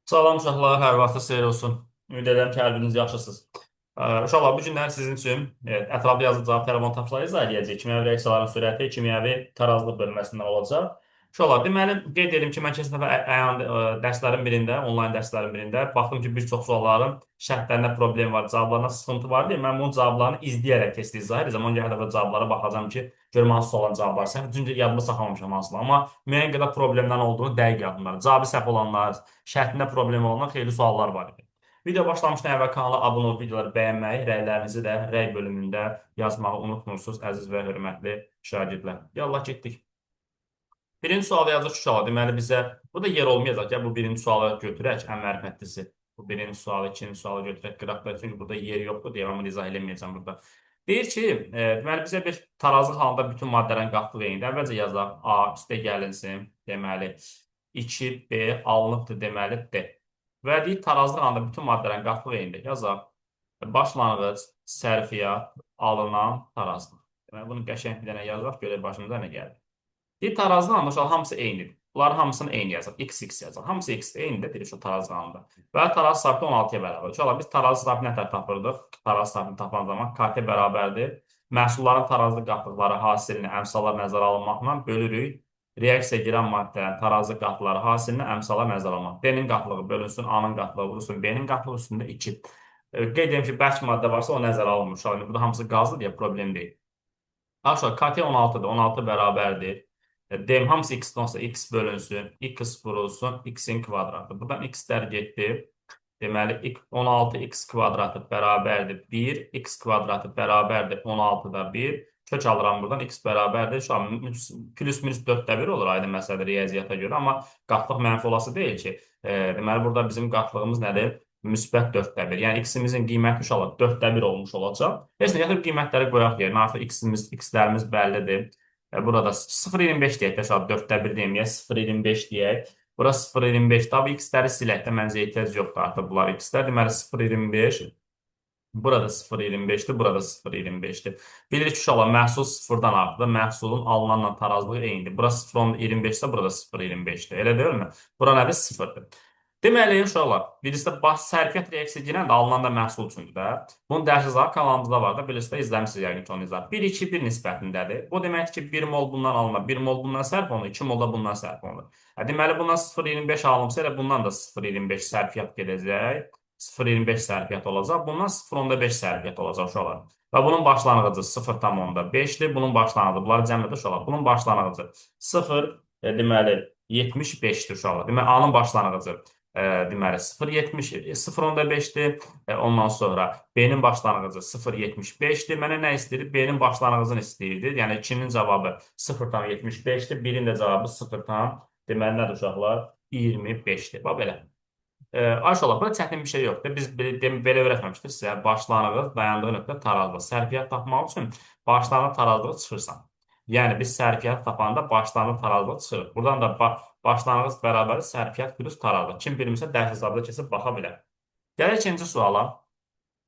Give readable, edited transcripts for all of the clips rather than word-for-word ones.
Salam uşaqlar, hər vaxtınız xeyir olsun. Ümid edirəm ki, hər biriniz yaxşısınız. Uşaqlar, bu günlər sizin üçün ətraflı yazılı cavab telefon tapşırıqları izah edəcək. Kimyəvi reaksiyaların sürəti kimyəvi tarazlıq bölməsindən olacaq. Uşaqlar, deməli, qeyd edim ki, mən keçən dəfə dərslərin birində, onlayn dərslərin birində baxdım ki, bir çox sualların şərtlərində problem var, cavablarına sıxıntı var deyə mən bunun cavablarını izləyərək test izah edəcəm. Ona görə hər dəfə cavablara baxacağam ki, görüm hansı sualın cavabları səhv. Çünki yadımda saxlamamışam hansılar. Amma müəyyən qədər problemdən olduğunu dəqiq yadımdadır. Cavabı səhv olanlar, şərtində problem olan xeyli suallar var idi. Video başlamışdan əvvəl kanala abunə olub videoları bəyənməyi, rəylərinizi də rəy bölümündə yazmağı unutmursunuz, əziz və hörmətli şagirdlər. Yallah getdik. Birinci sualı yazır ki, uşaqlar. Deməli bizə burada yer olmayacaq. Ya bu birinci sualı götürək, ən mərifətlisi. Bu birinci sualı, ikinci sualı götürək qıraqda. Çünki burada yer yoxdur deyə mən bunu izah eləməyəcəm burada. Deyir ki, deməli bizə bir tarazı halında bütün maddələrin qatlığı eynidir. Əvvəlcə yazaq A üstə gəlinsin. Deməli 2B alınıbdır deməli D. Və deyir tarazlıq halında bütün maddələrin qatlığı eynidir. Yazaq başlanğıc, sərfiyyat, alınan tarazlıq. Deməli bunu qəşəng bir dənə yazaq, görək başımıza nə gəlir. Bir tarazı anlaşılan hamısı eynidir. Bunların hamısını eyni yazaq. X yazaq. Hamısı X eynidir. Bir şu tarazı qanunda. Və tarazı sabiti 16-ya bərabər. İnşallah biz tarazı sabiti nə tər tapırdıq? Tarazı sabitini tapan zaman KT bərabərdir. Məhsulların tarazı qatlıqları hasilini əmsallar nəzərə alınmaqla bölürük. Reaksiya girən maddələrin tarazı qatlıqları hasilini əmsala nəzərə alınmaq. D-nin qatlığı bölünsün, A-nın qatlığı vurulsun, B-nin qatlığı üstündə 2. Qeyd edim ki, bərk maddə varsa o nəzərə alınmır. Uşaqlar, burada hamısı qazlı deyə problem deyil. Aşağı KT 16-dır. 16 bərabərdir. Dem hamısı x olsa x bölünsün, x vurulsun, x-in kvadratı. Buradan x-lər getdi. Deməli, 16x kvadratı bərabərdir 1, x kvadratı bərabərdir 16-da 1. Kök alıram buradan, x bərabərdir. Şu an plus minus 4-də 1 olur aydın məsələdə riyaziyyata görə. Amma qatlıq mənfi olası deyil ki. Deməli, burada bizim qatlığımız nədir? Müsbət 4-də 1. Yəni, x-imizin qiyməti uşaqlar 4-də 1 olmuş olacaq. Heç nə, yatıb qiymətləri qoyaq yerinə. Artıq x-lərimiz bəllidir. Burada 0,25 deyək də, 4-də 1 deməyək, 0,25 deyək. Bura 0,25. Tabi x-ləri silək də, məncə ehtiyac yoxdur artıq bunlar x-lər. Deməli 0,25. Burada 0,25-dir, burada 0,25-dir. Bilirik ki, uşaqlar, məhsul 0-dan artıqdır. Məhsulun alınanla tarazlığı eynidir. Bura 0,25-də, burada 0,25-dir. Elə deyilmi? Bura nədir? 0-dır. Deməli, uşaqlar, birisi də sərfiyyat reaksiya girən də alınan da məhsul üçündür də. Bunun dərsi kanalımızda var da, birisi də izləmişsiniz yəqin ki, onu izlər. 1-2-1 nisbətindədir. Bu deməkdir ki, 1 mol bundan alınır, 1 mol bundan sərf olunur, 2 mol da bundan sərf olunur. Deməli, bundan 0,25 alınmışsa, elə bundan da 0,25 sərfiyyat gedəcək. 0,25 sərfiyyat olacaq. Bundan 0,5 sərfiyyat olacaq uşaqlar. Və bunun başlanğıcı 0,5-dir. Bunun başlanğıcı, bunları cəm edə uşaqlar. Bunun başlanğıcı 0, deməli, 75-dir uşaqlar. Deməli, A-nın başlanğıcı deməli 0,5-dir. Ondan sonra B-nin başlanğıcı 0,75-dir. Mənə nə istəyir? B-nin başlanğıcını istəyirdi. Yəni 2-nin cavabı 0,75-dir. 1-in də cavabı 0, deməli nədir uşaqlar? 25-dir. Bax belə. Ayşəullah, burada çətin bir şey yoxdur. Biz belə öyrətməmişdik sizə. Başlanğıc, dayandığı nöqtə tarazlıq. Sərfiyyat tapmaq üçün başlanğıc tarazlığı çıxırsan. Yəni biz sərfiyyat tapanda başlanğıc tarazlığı çıxırıq. Buradan da başlanğıc bərabəri sərfiyyat plus tarazlıq. Kim bilmirsə dərs hesabında keçib baxa bilər. Gələk ikinci suala.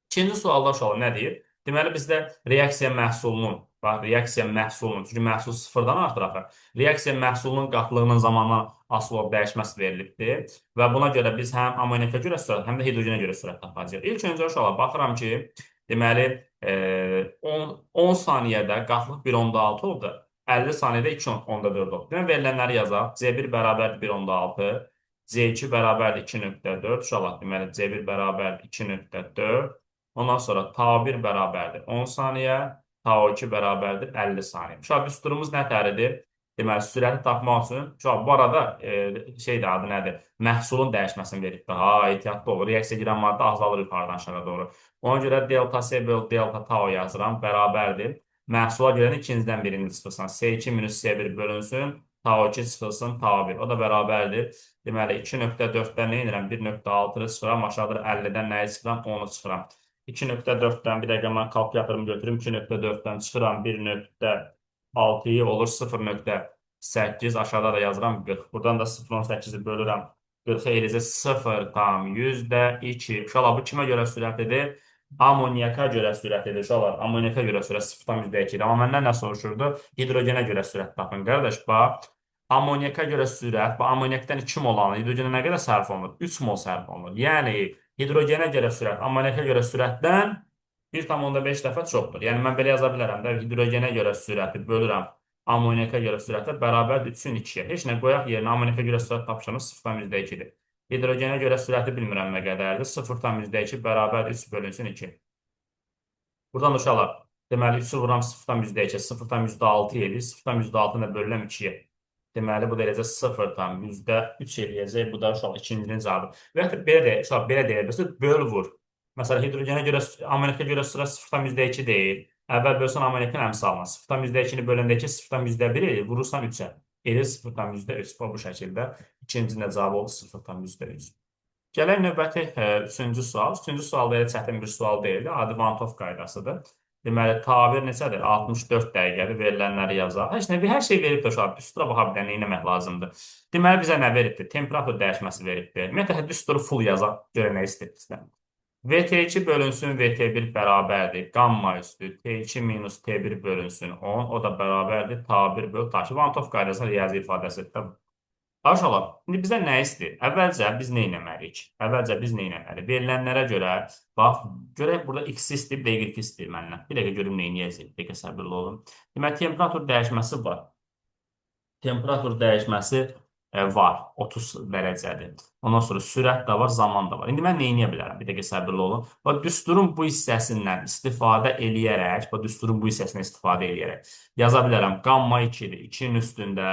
İkinci sualda uşaqlar nə deyir? Deməli bizdə reaksiya məhsulunun, bax reaksiya məhsulunun, çünki məhsul sıfırdan artır axı. Reaksiya məhsulunun qatlığının zamanla asılı olaraq dəyişməsi verilibdir və buna görə biz həm ammonika görə sürət, həm də hidrogenə görə sürət tapacağıq. İlk öncə uşaqlar baxıram ki, deməli 10 saniyədə qatlıq 1.6 oldu. 50 saniyədə 2.4 oldu. Deməli verilənləri yazaq. C1 bərabərdir 1.6, C2 bərabərdir 2.4. Uşaqlar, deməli C1 bərabərdir 2.4. Ondan sonra tau1 bərabərdir 10 saniyə, tau2 bərabərdir 50 saniyə. Uşaq, biz turumuz nə təridir? Deməli, sürəti tapmaq üçün, uşaq, bu arada adı nədir? Məhsulun dəyişməsini verib daha ehtiyatlı olur. Reaksiya girən maddə azalır yuxarıdan aşağı doğru. Ona görə delta C böl delta tau yazıram, bərabərdir. Məhsula görə ikincidən birini çıxırsan. C2 minus C1 bölünsün, tau2 çıxılsın, tau1. O da bərabərdir. Deməli, 2.4-dən nə edirəm? 1.6-ı çıxıram, aşağıdır 50-dən nəyi çıxıram? 10-u çıxıram. 2.4-dən bir dəqiqə mən kalkulatorumu götürüm. 2.4-dən çıxıram 1.6-yı olur 0.8. Aşağıda da yazıram 40. Buradan da 0.8-i bölürəm. 40-ı eləcə 0,2. Uşaqlar, bu kimə görə sürətidir? Ammoniaka görə sürətidir. Uşaqlar, ammoniaka görə sürət 0,2. Amma məndən nə soruşurdu? Hidrogenə görə sürət tapın. Qardaş, bax. Amonyaka görə sürət, bu amonyakdan 2 mol alınır. Hidrogenə nə qədər sərf olunur? 3 mol sərf olunur. Yəni, hidrogenə görə sürət, amonyaka görə sürətdən 1,5 dəfə çoxdur. Yəni, mən belə yaza bilərəm də, hidrogenə görə sürəti bölürəm amonyaka görə sürətə bərabərdir 3-ün 2-yə. Heç nə qoyaq yerinə, amonyaka görə sürət tapışımız 0,2-dir. Hidrogenə görə sürəti bilmirəm nə qədərdir. 0,2 bərabərdir 3 bölünsün 2. Buradan uşaqlar, deməli 3-ü vuram 0,2, 0,6 edir. 0,6 ilə bölürəm 2-yə. Deməli, bu da eləcək 0,3 eləyəcək. Bu da uşaq ikincinin cavabı. Və yaxud belə deyək, uşaq belə deyə bilirsiniz, böl vur. Məsələn, hidrogenə görə, amonyaka görə sürət 0,2 deyil. Əvvəl bölsən amoniyakin əmsalına. 0,2-ni böləndə 2, 0,1 edir. Vurursan 3-ə. Edir 0,3. Bu şəkildə ikincinin də cavabı oldu 0,3. Gələk növbəti üçüncü sual. Üçüncü sual belə çətin bir sual deyildi. Adi Van't-Hoff qaydasıdır. Deməli, tabir neçədir? 64 dəqiqədir. Verilənləri yazaq. Hər şey veribdir uşaq. Düstura baxa bir dənə eləmək lazımdır. Deməli, bizə nə veribdir? Temperatur dəyişməsi veribdir. Ümumiyyətlə, düsturu full yazaq. Görə nə istəyirsən. VT2 bölünsün VT1 bərabərdir. Qamma üstü T2 minus T1 bölünsün 10. O da bərabərdir. Tabir böl taşı. Van't-Hoff qaydasında riyazi ifadəsidir. Aşağılar, indi bizə nə istəyir? Əvvəlcə biz nə etməliyik? Əvvəlcə biz nə etməliyik? Verilənlərə görə, bax, görək burada x istəyir, bir də y istəyir məndən. Bir dəqiqə görüm nə edəcək, bir dəqiqə səbirli olun. Deməli, temperatur dəyişməsi var. Temperatur dəyişməsi var, 30 dərəcədir. Ondan sonra sürət də var, zaman da var. İndi mən nə edə bilərəm? Bir dəqiqə səbirli olun. Bax, düsturun bu hissəsindən istifadə eləyərək, bax, düsturun bu hissəsindən istifadə eləyərək yaza bilərəm. Qamma 2-dir, 2-nin üstündə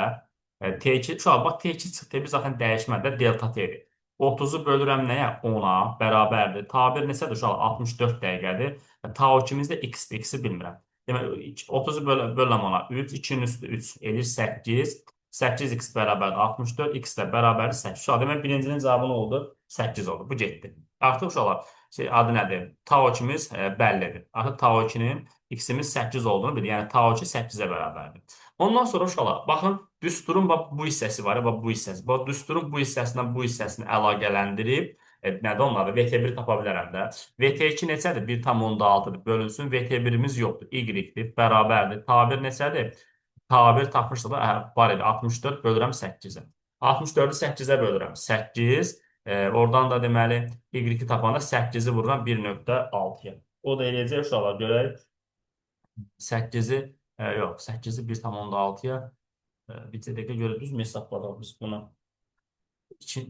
T2, uşaq, bax, T2 çıxdı, T1 zaten dəyişmədə delta T-dir. 30-u bölürəm nəyə? 10-a bərabərdir. Tabir neçədir uşaq? 64 dəqiqədir. Tau-2-miz də x-dir, x-i bilmirəm. Deməli, 30-u bölürəm ona. 3, 2-nin üstü 3, edir 8. 8x bərabərdir 64, x də bərabərdir 8. Uşaq, demək, birincinin cavabı nə oldu? 8 oldu. Bu getdi. Artıq uşaqlar, adı nədir? Tau-2-miz bəllidir. Artıq Tau-2-nin x-imiz 8 olduğunu bilir. Yəni, Tau-2 8-ə bərabərdir. Ondan sonra uşaqlar, baxın, düsturun bu hissəsi var, bu hissəsi. Bu düsturun bu hissəsindən bu hissəsini əlaqələndirib, nədir onun adı? VT1 tapa bilərəm də. VT2 neçədir? 1,6-dır. Bölünsün. VT1-imiz yoxdur. Y-dir. Bərabərdir. Tabir neçədir? Tabir tapmışdı da, var idi. 64 bölürəm 8-ə. 64-ü 8-ə bölürəm. 8. Oradan da deməli, Y-i tapanda 8-i vururam 1,6-ya. O da eləyəcək uşaqlar. Görək. 8-i, yox, 8-i 1,6-ya. Bir dəqiqə görə düz mü hesabladıq biz bunu?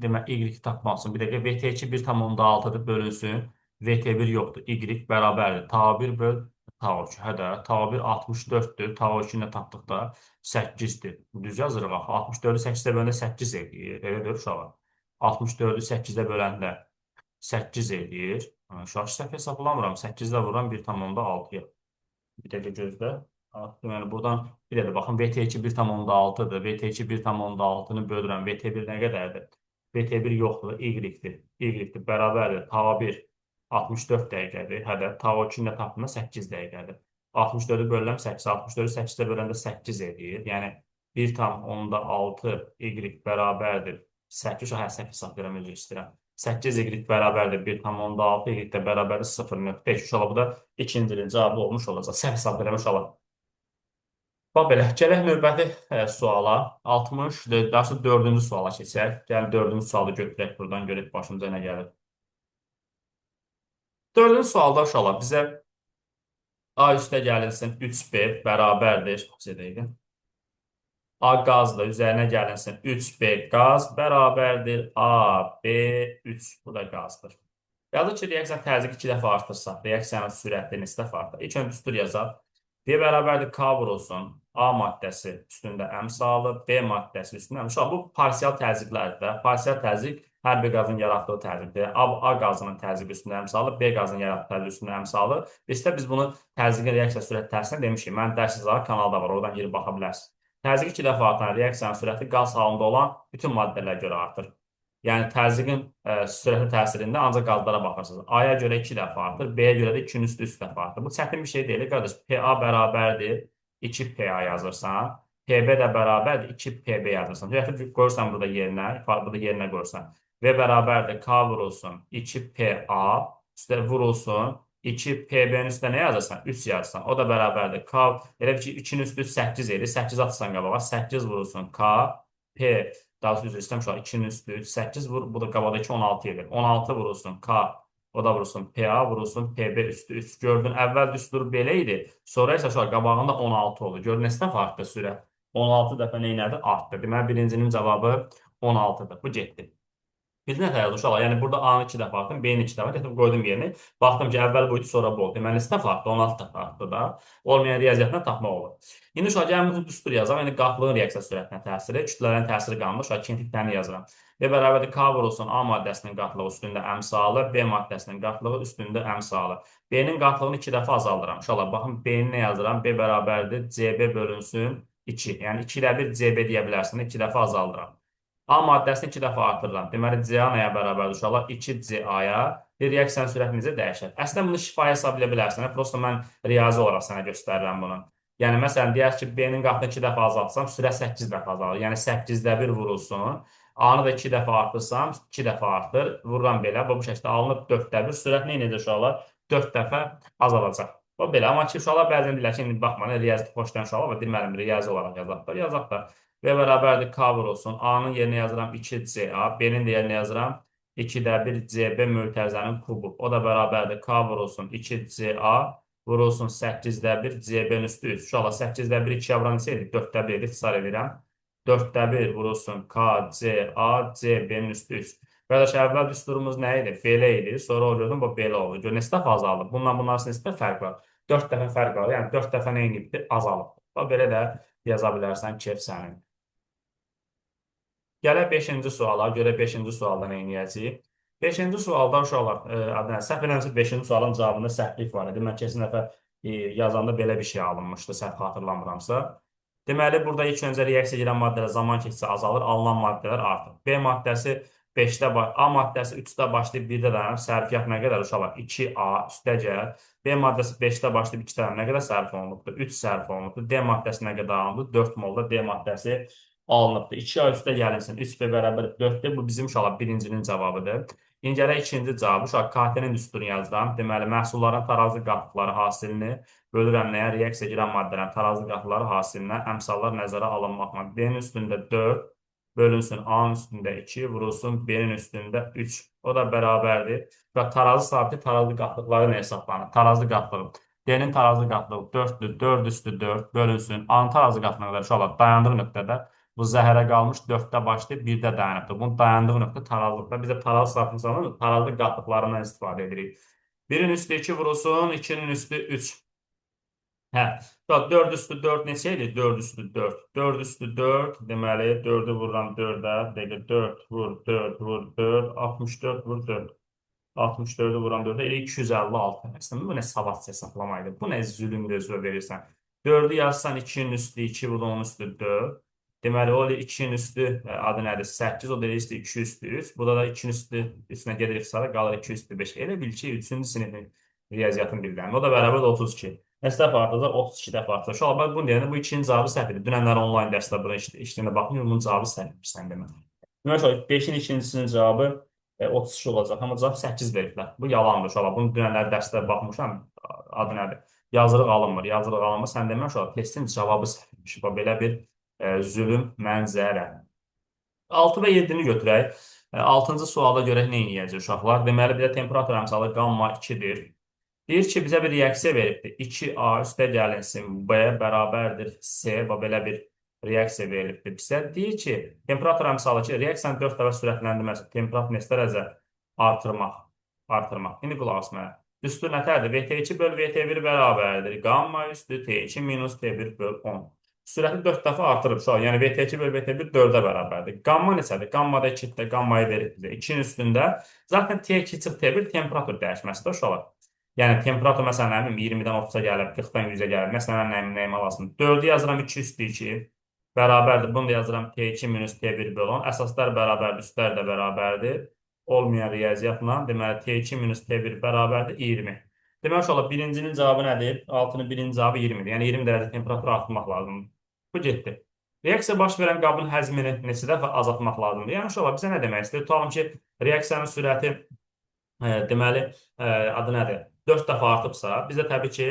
Demək, Y tapmaq üçün. Bir dəqiqə, VT2 1,6-dır, bölünsün. VT1 yoxdur. Y bərabərdir. Tau1 böl Tau2. Hədə, Tau1 64-dür. Tau2 ilə tapdıqda 8-dir. Düz yazırıq. 64-ü 8-də böləndə 8 edir. Elədir uşağı. 64-ü 8-də böləndə 8 edir. Uşaq səhv hesablamıram. 8-də vururam 1,6-ya. Bir dəqiqə gözlə. Deməli, buradan bir də baxın, VT2 1,6-dır. VT2 1,6-nı bölürəm. VT1 nə qədərdir? VT1 yoxdur, Y-dir. Y-dir, bərabərdir. Tau1 64 dəqiqədir. Hədə, Tau2 ilə tapdığında 8 dəqiqədir. 64-ü bölürəm 8. 64-ü 8-də böləndə 8 edir. Yəni, 1,6 Y bərabərdir. 8, səhv hesab verəm, özür istəyirəm. 8 Y bərabərdir 1,6, Y də bərabərdir 0,5. Uşaqlar, bu da ikincinin cavabı olmuş olacaq. Səhv hesab verəm uşaqlar. Bax belə, gələk növbəti suala. 64, daha sonra 4-cü suala keçək. Gəlin 4-cü sualı götürək buradan, görək başımıza nə gəlir. 4-cü sualda uşaqlar bizə A üstə gəlinsin 3B bərabərdir. A qazdır, üzərinə gəlinsin 3B qaz bərabərdir AB3. Bu da qazdır. Yazır ki, reaksiyanın təzyiqi 2 dəfə artırsa, reaksiyanın sürəti neçə dəfə artır? İlk öncə düstur yazaq. B bərabərdir K vurulsun. A maddəsi üstündə əmsalı, B maddəsi üstündə əmsalı. Bu parsial təzyiqlərdir. Parsial təzyiq hər bir qazın yaratdığı təzyiqdir. A qazının təzyiqi üstündə əmsalı, B qazının yaratdığı təzyiq üstündə əmsalı. Biz bunu təzyiqin reaksiya sürəti tərsində demişik. Mən dərs yazarı kanalda var, oradan girib baxa bilərsiniz. Təzyiq 2 dəfə artan reaksiyanın sürəti qaz halında olan bütün maddələrə görə artır. Yəni, təzyiqin sürəti təsirində ancaq qazlara baxırsınız. A-ya görə 2 dəfə artır, B-yə görə də 2-nin üstü 3 dəfə artır. Bu çətin bir şey deyil, qardaş. PA bərabərdir, 2PA yazırsan. PB də bərabərdir, 2PB yazırsan. Ümumiyyətlə, qoyursan burada yerinə, burada yerinə qoyursan. V bərabərdir, K vurulsun, 2PA, üstə vurulsun, 2PB-nin üstə nə yazırsan? 3 yazırsan. O da bərabərdir, K, elə ki, 2-nin üstü 8 edir, 8 atırsan qabağa, 8 vurulsun, K, P, daha doğrusu üzr istəyirəm, şu an 2-nin üstü 3, 8 vur. Bu da qabaqdakı 16 edir. 16 vurulsun K. O da vurulsun PA, vurulsun PB üstü 3. Gördün, əvvəl düstur belə idi. Sonra isə şu an qabağında 16 oldu. Gör, neçə dəfə artdı sürət? 16 dəfə neynədir? Artdı. Deməli, birincinin cavabı 16-dır. Bu getdi. Biz nə təyəz uşaqlar? Yəni burada A-nı 2 dəfə atdım, B-ni 2 dəfə gətirib qoydum yerinə. Baxdım ki, əvvəl bu idi, sonra bu oldu. Deməli, neçə dəfə artdı? 16 dəfə artdı da. Olmayan riyaziyyatdan tapmaq olur. İndi uşaqlar, gəlin bu düstur yazaq. Yəni qatılığın reaksiya sürətinə təsiri, kütlələrin təsiri qanunu. Uşaqlar, kintiklərini yazıram. V bərabərdir K vurulsun A maddəsinin qatlığı üstündə əmsalı, B maddəsinin qatlığı üstündə əmsalı. B-nin qatlığını 2 dəfə azaldıram. Uşaqlar, baxın, B-ni nə yazıram? B bərabərdir CB bölünsün 2. Yəni 2 ilə 1 CB deyə bilərsən. 2 dəfə azaldıram. A maddəsini 2 dəfə artırıram. Deməli, CA nəyə bərabərdir uşaqlar? 2CA-ya reaksiyanın sürəti necə dəyişər? Əslində bunu şifahi hesab edə bilərsən. Prosta mən riyazi olaraq sənə göstərirəm bunu. Yəni, məsələn, deyək ki, B-nin qatını 2 dəfə azaltsam, sürət 8 dəfə azalır. Yəni, 8-də 1 vurulsun. A-nı da 2 dəfə artırsam, 2 dəfə artır. Vururam belə. Bu şəkildə alınıb 4-də 1. Sürət nə edəcək uşaqlar? 4 dəfə azalacaq. O belə. Amma ki, uşaqlar bəzən deyirlər ki, indi baxma, riyazi xoşlayan uşaqlar var. Deməlim, riyazi olaraq yazaq da. Yazaq da. V bərabərdir K vurulsun. A-nın yerinə yazıram 2CA. B-nin də yerinə yazıram 2-də 1 CB mötərizənin kubu. O da bərabərdir K vurulsun 2CA vurulsun 8-də 1 CB-nin üstü 3. Uşaqlar 8-də 1 2-yə vuran neçə edir? 4-də 1 ixtisar edirəm. 4-də 1 vurulsun KCA CB-nin üstü 3. Qardaş, əvvəl düsturumuz nə idi? Belə idi. Sonra o gördüm, bu belə oldu. Gör, neçə dəfə azaldı? Bundan arasında neçə dəfə fərq var? 4 dəfə fərq var. Yəni 4 dəfə nə edibdir? Azalıb. Belə də yaza bilərsən, keyf sənin. Gələk 5-ci suala, görə 5-ci sualda nə edəcəyik? 5-ci sualda uşaqlar, səhv eləmirəmsə 5-ci sualın cavabında səhvlik var idi. Mən keçən dəfə yazanda belə bir şey alınmışdı, səhv xatırlamıramsa. Deməli, burada ilk öncə reaksiya edən maddələr zaman keçsə azalır, alınan maddələr artır. B maddəsi 5-də, A maddəsi 3-də başlayıb 1-də dayanır. Sərfiyyat nə qədər uşaqlar? 2A üstə gəl. B maddəsi 5-də başlayıb 2-də dayanır. Nə qədər sərf olunubdur? 3 sərf olunubdur. D maddəsi nə qədər alınıbdır? 4 molda D maddəsi alınıbdır. 2A üstə gəlinsin. 3B bərabər 4-dür. Bu bizim uşaqlar birincinin cavabıdır. İndi gələk ikinci cavabı. Uşaq KT-nin düsturunu yazıram. Deməli, məhsulların tarazı qatıqları hasilini bölürəm nəyə? Reaksiya girən maddələrin tarazı qatıqları hasilinə əmsallar nəzərə alınmaqla. B-nin üstündə 4 bölünsün A-nın üstündə 2 vurulsun B-nin üstündə 3. O da bərabərdir. Və tarazı sabiti tarazı qatıqları nə hesablanır? Tarazı qatlığı. D-nin tarazı qatlığı 4-dür. 4 üstü 4 bölünsün. A-nın tarazı qatlığına qədər uşaqlar dayandığı nöqtədə bu zəhərə qalmış 4-də başlayıb 1-də dayanıbdır. Bunun dayandığı nöqtə tarazlıqda. Biz də tarazı sabitini sanırıq. Tarazı qatlıqlarından istifadə edirik. 1-in üstü 2 vurulsun. 2-nin üstü 3. Hə, 4 üstü 4 neçə idi? 4 üstü 4. 4 üstü 4, deməli 4-ü vururam 4-ə, dəqiq 4 vur 4 vur 4, 64 vur 4. 64-ü vuran 4-ə elə 256. Əslində bu nə savadçı hesablama idi? Bu nə zülmdür özünə verirsən? 4-ü yazsan 2-nin üstü 2 vur onun üstü 4. Deməli o 2-nin üstü adı nədir? 8, o da elə üstü 2 üstü 3. Burada da 2-nin üstü üstünə gedirik sonra qalır 2 üstü 5. Elə bil ki 3-cü sinifin riyaziyyatın bildirəm. O da bərabər 32. Neçə dəfə artıracaq? 32 dəfə artıracaq. Uşaqlar, bax, bunu deyəndə bu ikinin cavabı səhv edir. Dünənlər onlayn dərsdə buna işləyəndə baxmıyorum, bunun cavabı səhvdir demə. Demək, 5-in ikincisinin cavabı 32 olacaq. Amma cavab 8 veriblər. Bu yalandır uşaqlar. Bunu dünənlər dərsdə baxmışam. Adı nədir? Yazırıq alınmır. Yazırıq alınmır. Sən demək uşaqlar, testin cavabı səhvmiş. Belə bir zülüm mənzərə. 6 və 7-ni götürək. 6-cı suala görə nə edəcək uşaqlar? Deməli, bir də temperatur əmsalı qamma 2-dir. Deyir ki, bizə bir reaksiya veribdir. 2A üstə gəlinsin B bərabərdir C. Belə bir reaksiya verilibdir bizə. Deyir ki, temperatur əmsalı ki, reaksiyanın 4 dəfə sürətləndirməsi, temperatur neçə dərəcə artırmaq. İndi qulaq as mənə. Düstur nətərdir? VT2 böl VT1 bərabərdir. Qamma üstü T2 minus T1 böl 10. Sürəti 4 dəfə artırıb uşaq. Yəni VT2 böl VT1 4-ə bərabərdir. Qamma neçədir? Qammada 2-də, qammayı verir bizə. 2-nin üstündə zaten T2 çıx T1 temperatur dəyişməsidir uşaqlar. Yəni, temperatur məsələn, nə bilim, 20-dən 30-a gəlib, 40-dan 100-ə gəlib. Məsələn, nəyim alasın? 4-ü yazıram 2 üstü 2. Bərabərdir. Bunu da yazıram T2 minus T1 böl 10. Əsaslar bərabərdir, üstlər də bərabərdir. Olmayan riyaziyyatla, deməli, T2 minus T1 bərabərdir 20. Demək olar, birincinin cavabı nədir? 6-nın birinci cavabı 20-dir. Yəni, 20 dərəcə temperatur artırmaq lazımdır. Bu getdi. Reaksiya baş verən qabın həzmini neçə dəfə azaltmaq lazımdır? Yəni, uşaqlar, bizə nə demək istəyir? Tutalım ki, reaksiyanın sürəti deməli, adı nədir? 4 dəfə artıbsa, bizə təbii ki,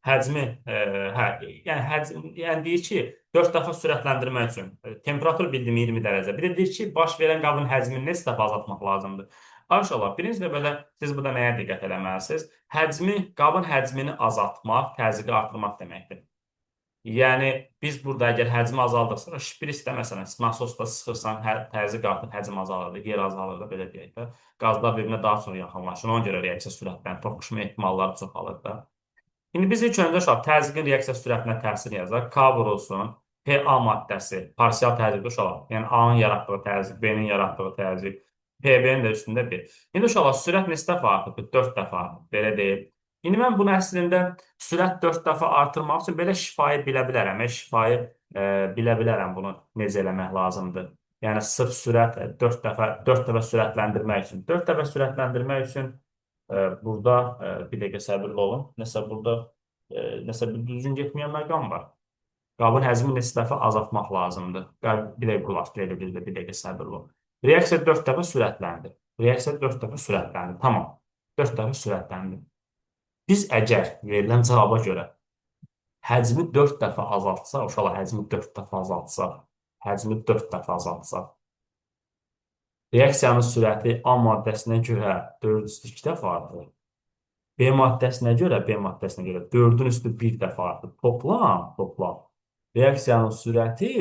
həcmi, hə, yəni həcm, yəni deyir ki, 4 dəfə sürətləndirmək üçün temperatur bildim 20 dərəcə. Bir də deyir ki, baş verən qabın həcmini neçə dəfə azaltmaq lazımdır. Maşallah, birinci növbədə siz burada nəyə diqqət eləməlisiniz? Qabın həcmini azaltmaq, təzyiqi artırmaq deməkdir. Yəni biz burada əgər həcmi azaldıqsa, şprisdə məsələn, nasosda sıxırsan, təzyiq artır, həcm azalır, yer azalır da belə deyək də. Qazlar bir-birinə daha çox yaxınlaşır. Ona görə reaksiya sürətləri, toqquşma ehtimalları çoxalır da. İndi biz ilk öncə uşaq təzyiqin reaksiya sürətinə təsir yazaq. K vurulsun, Pa maddəsi, parsial təzyiqdə uşaq. Yəni A-nın yaratdığı təzyiq, B-nin yaratdığı təzyiq, PB-nin də üstündə 1. İndi uşaqlar sürət neçə dəfə artıb? 4 dəfə artıb. Belə deyil. İndi mən bunu əslində sürət 4 dəfə artırmaq üçün belə şifahi bilə bilərəm. Şifahi bilə bilərəm bunu necə eləmək lazımdır. Yəni sırf sürət 4 dəfə sürətləndirmək üçün. 4 dəfə sürətləndirmək üçün burada bir dəqiqə səbirli olun. Nəsə bir düzgün getməyən məqam var. Qabın həzmi neçə dəfə azaltmaq lazımdır. Bir dəqiqə qulaq, bir dəqiqə səbirli olun. Reaksiya 4 dəfə sürətləndi. Reaksiya 4 dəfə sürətləndi. Tamam. 4 dəfə sürətləndi. Biz əgər verilən cavaba görə həcmi 4 dəfə azaltsaq, uşaqlar həcmi 4 dəfə azaltsaq, həcmi 4 dəfə azaltsaq, reaksiyanın sürəti A maddəsinə görə 4 üstü 2 dəfə artır. B maddəsinə görə 4-ün üstü 1 dəfə artır. Toplam reaksiyanın sürəti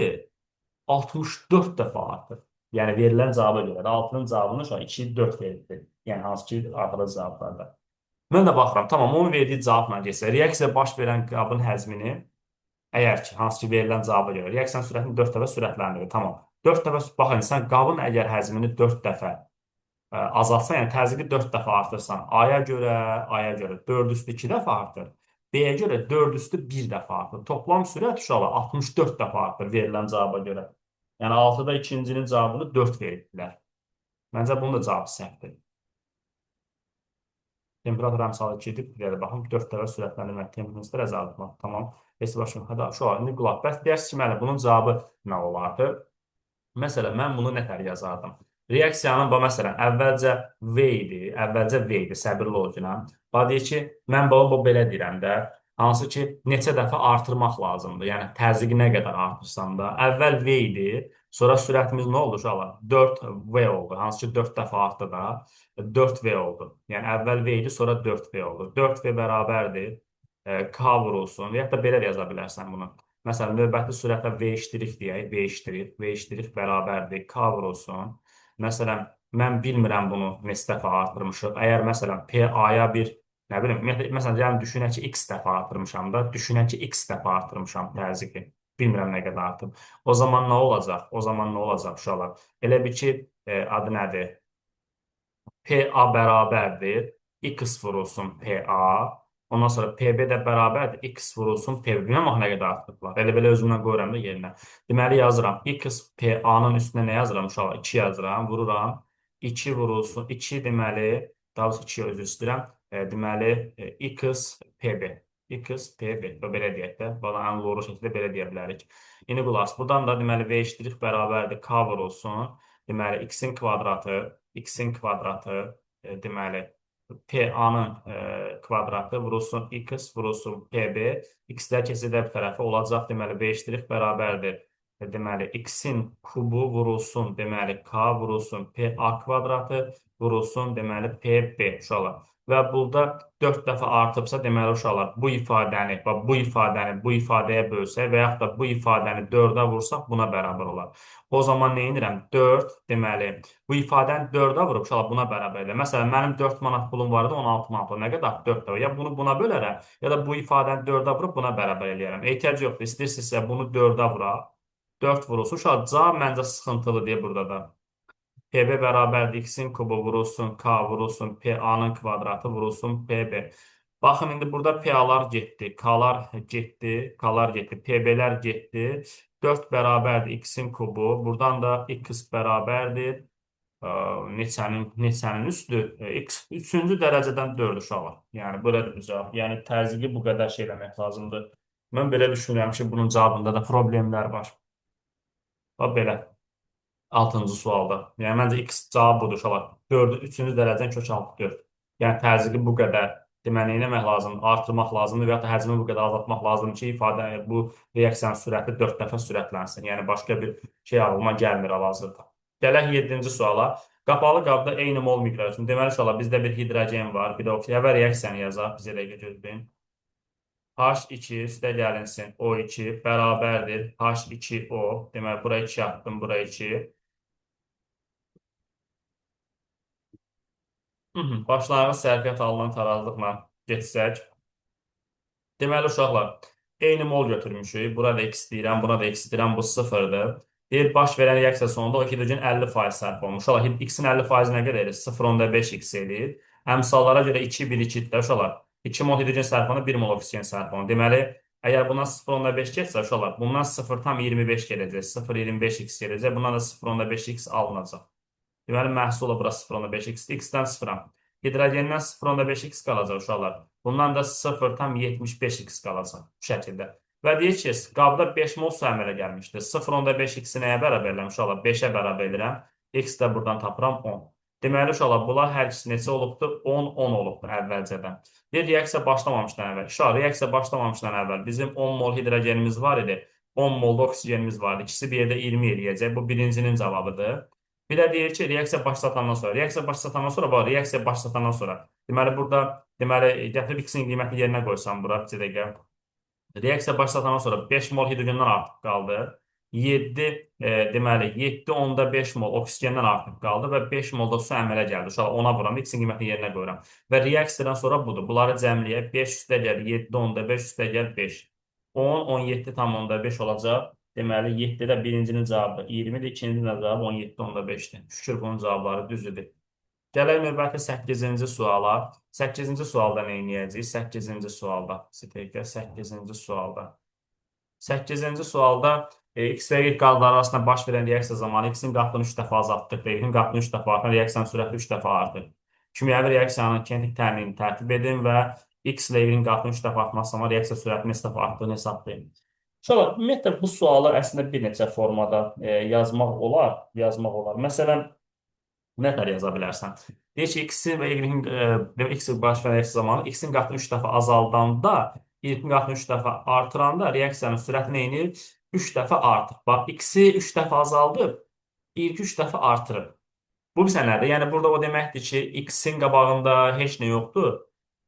64 dəfə artır. Yəni verilən cavaba görə də 6-nın cavabını şu an 2, 4 verildi. Yəni hansı ki axırda cavablarda. Mən də baxıram, tamam, onun verdiyi cavabla getsə, reaksiya baş verən qabın həzmini, əgər ki, hansı ki verilən cavaba görə, reaksiyanın sürətini 4 dəfə sürətləndirir, tamam. 4 dəfə, baxın, sən qabın əgər həzmini 4 dəfə azaltsan, yəni təzyiqi 4 dəfə artırsan, aya görə 4 üstü 2 dəfə artır, B-yə görə 4 üstü 1 dəfə artır. Toplam sürət uşaqlar 64 dəfə artır verilən cavaba görə. Yəni 6-da ikincinin cavabını 4 verirdilər. Məncə bunun da cavabı səhvdir. Temperatur əmsalı 2-dir. Bir də baxın, 4 dəfə sürətləndirmək, temperaturu azaltmaq. Tamam. Heç başım. Hadi şu an indi qulaq. Bəs deyərsiniz ki, müəllim, bunun cavabı nə olardı? Məsələn, mən bunu nətər yazardım? Reaksiyanın, məsələn, əvvəlcə V idi, səbirli ol ki, deyir ki, mən bu belə deyirəm də, hansı ki, neçə dəfə artırmaq lazımdır. Yəni, təzyiqi nə qədər artırsam da, əvvəl V idi, sonra sürətimiz nə oldu uşaqlar? 4V oldu, hansı ki, 4 dəfə artdı da, 4V oldu. Yəni, əvvəl V idi, sonra 4V oldu. 4V bərabərdir, K vurulsun, və ya da belə də yaza bilərsən bunu. Məsələn, növbəti sürətə V iştirik deyək, V iştirik bərabərdir, K vurulsun. Məsələn, mən bilmirəm bunu neçə dəfə artırmışıq. Əgər məsələn, PA-ya bir, nə bilim, məsələn, yəni düşünək ki, X dəfə artırmışam da, düşünək ki, X dəfə artırmışam təzyiqi. Bilmirəm nə qədər artıb. O zaman nə olacaq? O zaman nə olacaq uşaqlar? Elə bir ki, adı nədir? PA bərabərdir, X vurulsun PA. Ondan sonra PB də bərabərdir, X vurulsun PB. Bilməm axı nə qədər artıqlar. Elə belə özümdən qoyuram da yerinə. Deməli yazıram, X PA-nın üstünə nə yazıram uşaqlar? 2 yazıram, vururam. 2 vurulsun, 2 deməli, daha doğrusu 2-yə özür istəyirəm. Deməli, X PB. X PB. Belə deyək də. Bana ən doğru şəkildə belə deyə bilərik. İndi qulaq, buradan da deməli V iştirik bərabərdir, K vurulsun. Deməli, x-in kvadratı deməli PA-nın kvadratı vurulsun x vurulsun PB, x-lər keçidə bir tərəfə olacaq, deməli B iştirik bərabərdir. Deməli, x-in kubu vurulsun, deməli K vurulsun PA kvadratı vurulsun, deməli PB uşaqlar. Və burada 4 dəfə artıbsa, deməli uşaqlar, bu ifadəni bu ifadəyə bölsək və yaxud da bu ifadəni 4-ə vursaq, buna bərabər olar. O zaman nə edirəm? 4, deməli, bu ifadəni 4-ə vurub, uşaqlar buna bərabər edir. Məsələn, mənim 4 manat pulum vardı, 16 manat pulum. Nə qədər? 4 dəfə. Ya bunu buna bölərəm, ya da bu ifadəni 4-ə vurub buna bərabər eləyərəm. Ehtiyac yoxdur. İstəyirsinizsə bunu 4-ə vuraq. 4 vurulsun. Uşaqlar, cavab məncə sıxıntılı deyə burada da. PB bərabərdir, x-in kubu vurulsun, K vurulsun, PA-nın kvadratı vurulsun, PB. Baxın, indi burada PA-lar getdi, K-lar getdi, K-lar getdi, PB-lər getdi. 4 bərabərdir, x-in kubu. Buradan da x bərabərdir, neçənin üstü? X 3-cü dərəcədən 4 uşaqlar. Yəni, belədir bu cavab. Yəni, təzyiqi bu qədər şey eləmək lazımdır. Mən belə düşünürəm ki, bunun cavabında da problemlər var. Bax, belə. 6-cı sualda. Yəni, məncə X cavab budur uşaqlar. 4-ü 3-cü dərəcədən kök altı 4. Yəni, təzyiqi bu qədər Deməli, nə etmək lazımdır? Artırmaq lazımdır və ya da həcmi bu qədər azaltmaq lazımdır ki, ifadə bu reaksiyanın sürəti 4 dəfə sürətlənsin. Yəni başqa bir şey ağlıma gəlmir hal-hazırda. Gələk 7-ci suala. Qapalı qabda eyni mol miqdarı üçün deməli inşallah bizdə bir hidrogen var, bir də oksigen və reaksiyanı yazaq. Bizə dəqiqə gözləyin. H2 üstə gəlinsin O2 bərabərdir H2O. Deməli bura 2 atdım, bura 2. Başlanğıc sərfiyyat alınan tarazlıqla getsək. Deməli uşaqlar, eyni mol götürmüşük. Bura da x deyirəm, buna da x deyirəm, bu sıfırdır. Deyir, baş verən reaksiya sonunda o hidrogen 50% sərf olmuş. Uşaqlar, x-in 50% nə qədər edir? 0,5 x eləyir. Əmsallara görə 2, 1, 2 də uşaqlar. 2 mol hidrogen sərf olunur, 1 mol oksigen sərf olunur. Deməli, əgər bundan 0,5 getsə uşaqlar, bundan 0,25 gələcək, 0,25 x gələcək, bundan da 0,5 x alınacaq. Deməli, məhsulu bura 0,5x, x-dən 0-a. Hidrogendən 0,5x qalacaq uşaqlar. Bundan da 0,75x qalacaq bu şəkildə. Və deyir ki, qabda 5 mol su əmələ gəlmişdir. 0,5x-i nəyə bərabər edirəm uşaqlar? 5-ə bərabər edirəm. X də buradan tapıram 10. Deməli uşaqlar, bunlar hər ikisi neçə olubdur? 10, 10 olubdur əvvəlcədən. Bir reaksiya başlamamışdan əvvəl. Uşaqlar, reaksiya başlamamışdan əvvəl bizim 10 mol hidrogenimiz var idi. 10 mol da oksigenimiz var idi. İkisi bir yerdə 20 eləyəcək. Bu birincinin cavabıdır. Bir də deyir ki, reaksiya başlatandan sonra, reaksiya başlatandan sonra, deməli burada, deməli, gətirib x-in qiymətini yerinə qoysam bura, bir dəqiqə. Reaksiya başlatandan sonra 5 mol hidrogendən artıq qaldı. 7, deməli, 7,5 mol oksigendən artıq qaldı və 5 mol da su əmələ gəldi. Uşaq ona vuram, x-in qiymətini yerinə qoyuram. Və reaksiyadan sonra budur. Bunları cəmləyək. 5 üstə gəl, 7,5 üstə gəl, 5. 10, 17,5 olacaq. Deməli, 7-də birincinin cavabı 20-dir, ikincinin də cavabı 17,5-dir. Şükür bunun cavabları düzdür. Gələk növbəti 8-ci suala. 8-ci sualda nə edəcəyik? 8-ci sualda. 8-ci sualda. 8-ci sualda x və y qazları arasında baş verən reaksiya zamanı x-in qatını 3 dəfə azaltdıq və y-in qatını 3 dəfə artır, reaksiyanın sürəti 3 dəfə artır. Kimyəvi reaksiyanın kinetik təminini tərtib edin və x ilə y-in qatını 3 dəfə artması zaman reaksiya sürətinin neçə dəfə artdığını hesablayın. Sonra ümumiyyətlə bu sualı əslində bir neçə formada yazmaq olar. Məsələn, nə tər yaza bilərsən? Deyir ki, x-in və y-in x baş verən reaksiya zamanı x-in qatını 3 dəfə azaldanda, y-in qatını 3 dəfə artıranda reaksiyanın sürəti nə edir? 3 dəfə artır. Bax, x-i 3 dəfə azaldıb, y-i 3 dəfə artırıb. Bu bizə nədir? Yəni burada o deməkdir ki, x-in qabağında heç nə yoxdur,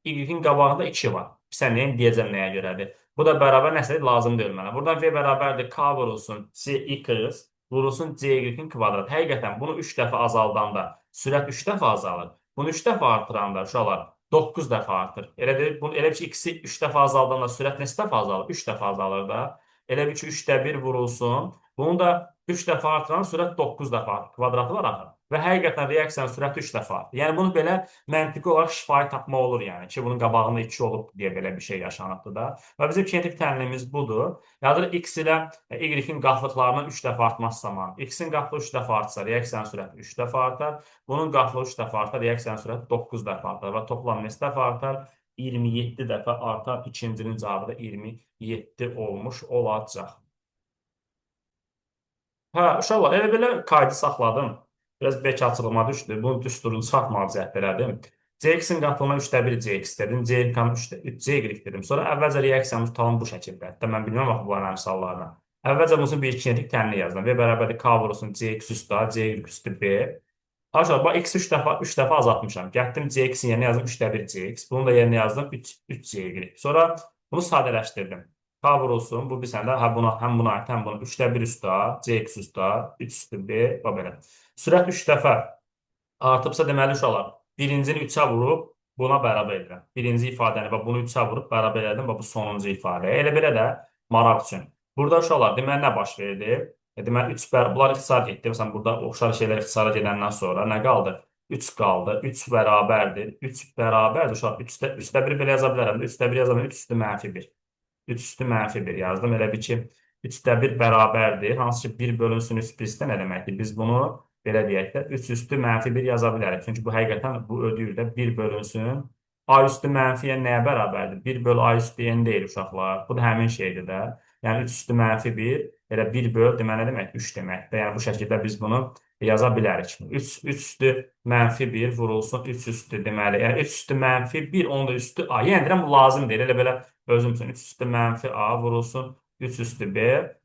y-in qabağında 2 var. Sən deyəcəm nəyə görədir? Bu da bərabər nəsədir? Lazım deyil mənə. Buradan v bərabərdir k vurulsun cx vurulsun c-in kvadrat. Həqiqətən bunu 3 dəfə azaldanda sürət 3 dəfə azalır. Bunu 3 dəfə artıranda uşaqlar 9 dəfə artır. Elə bir ki, x-i 3 dəfə azaldanda sürət neçə dəfə azalır? 3 dəfə azalır da. Elə bir ki, 3də 1 vurulsun. Bunu da 3 dəfə artıran sürət 9 dəfə artır. Kvadratı var axı. Və həqiqətən reaksiyanın sürəti 3 dəfə artır. Yəni bunu belə məntiqi olaraq şifahi tapmaq olur yəni ki, bunun qabağında 2 olub deyə belə bir şey yaşanıbdır da. Və bizim kinetik təlimimiz budur. Yazılır x ilə y-in qatlıqlarının 3 dəfə artması zamanı. X-in qatlığı 3 dəfə artsa, reaksiyanın sürəti 3 dəfə artar. Bunun qatlığı 3 dəfə artar, reaksiyanın sürəti 9 dəfə artar. Və toplam neçə dəfə artar? 27 dəfə artar. İkincinin cavabı da 27 olmuş olacaq. Hə, uşaqlar, elə belə kaydı saxladım. Biraz bəlkə açılma düşdü. Bunu düsturunu çıxartmağa cəhd elədim. CX-in qatılına 3də 1 CX dedim. CY-in 3 CY dedim. Sonra əvvəlcə reaksiyanın tutalım bu şəkildə. Hətta mən bilməm axı bunların əmsallarını. Əvvəlcə bunun bir kinetik təmini yazdım. V bərabərdir K vurulsun CX üstə, CY üstü B. Aşağı bax x 3 dəfə azaltmışam. Getdim CX-in yerinə yazdım 3də 1 CX. Bunu da yerinə yazdım 3 CY. Sonra bunu sadələşdirdim. K vurulsun. Bu bir səndə həm buna aid, həm bunu 3də 1 üstə, CX üstə, 3 üstü B və belə. Sürət 3 dəfə artıbsa deməli uşaqlar, birincini 3-ə vurub buna bərabər edirəm. Birinci ifadəni və bunu 3-ə vurub bərabər edirəm və bu sonuncu ifadə. Elə belə də maraq üçün. Burada uşaqlar deməli nə baş verdi? Deməli bunlar ixtisar getdi. Məsələn burada oxşar şeylər ixtisara gedəndən sonra nə qaldı? 3 qaldı. 3 bərabərdir. 3 bərabərdir uşaq. 3də 1 belə yaza bilərəm. 3də 1 yaza bilərəm. 3 üstü mənfi 1. 3 üstü mənfi 1 yazdım. Elə bir ki 3də 1 bərabərdir. Hansı ki 1 bölünsün 3 1-də nə deməkdir? Biz bunu belə deyək də 3 üstü mənfi 1 yaza bilərik. Çünki bu həqiqətən bu ödəyir də 1 bölünsün. A üstü mənfiyə nəyə bərabərdir? 1 böl A üstü n deyil uşaqlar. Bu da həmin şeydir də. Yəni 3 üstü mənfi 1, elə 1 böl deməli nə demək? 3 deməkdir. Yəni bu şəkildə biz bunu yaza bilərik. 3 üstü -1 vurulsun 3 üstü deməli. Yəni 3 üstü -1, onun da üstü A. Yəni deyirəm bu lazım deyil. Elə belə özüm üçün 3 üstü -A vurulsun 3 üstü B.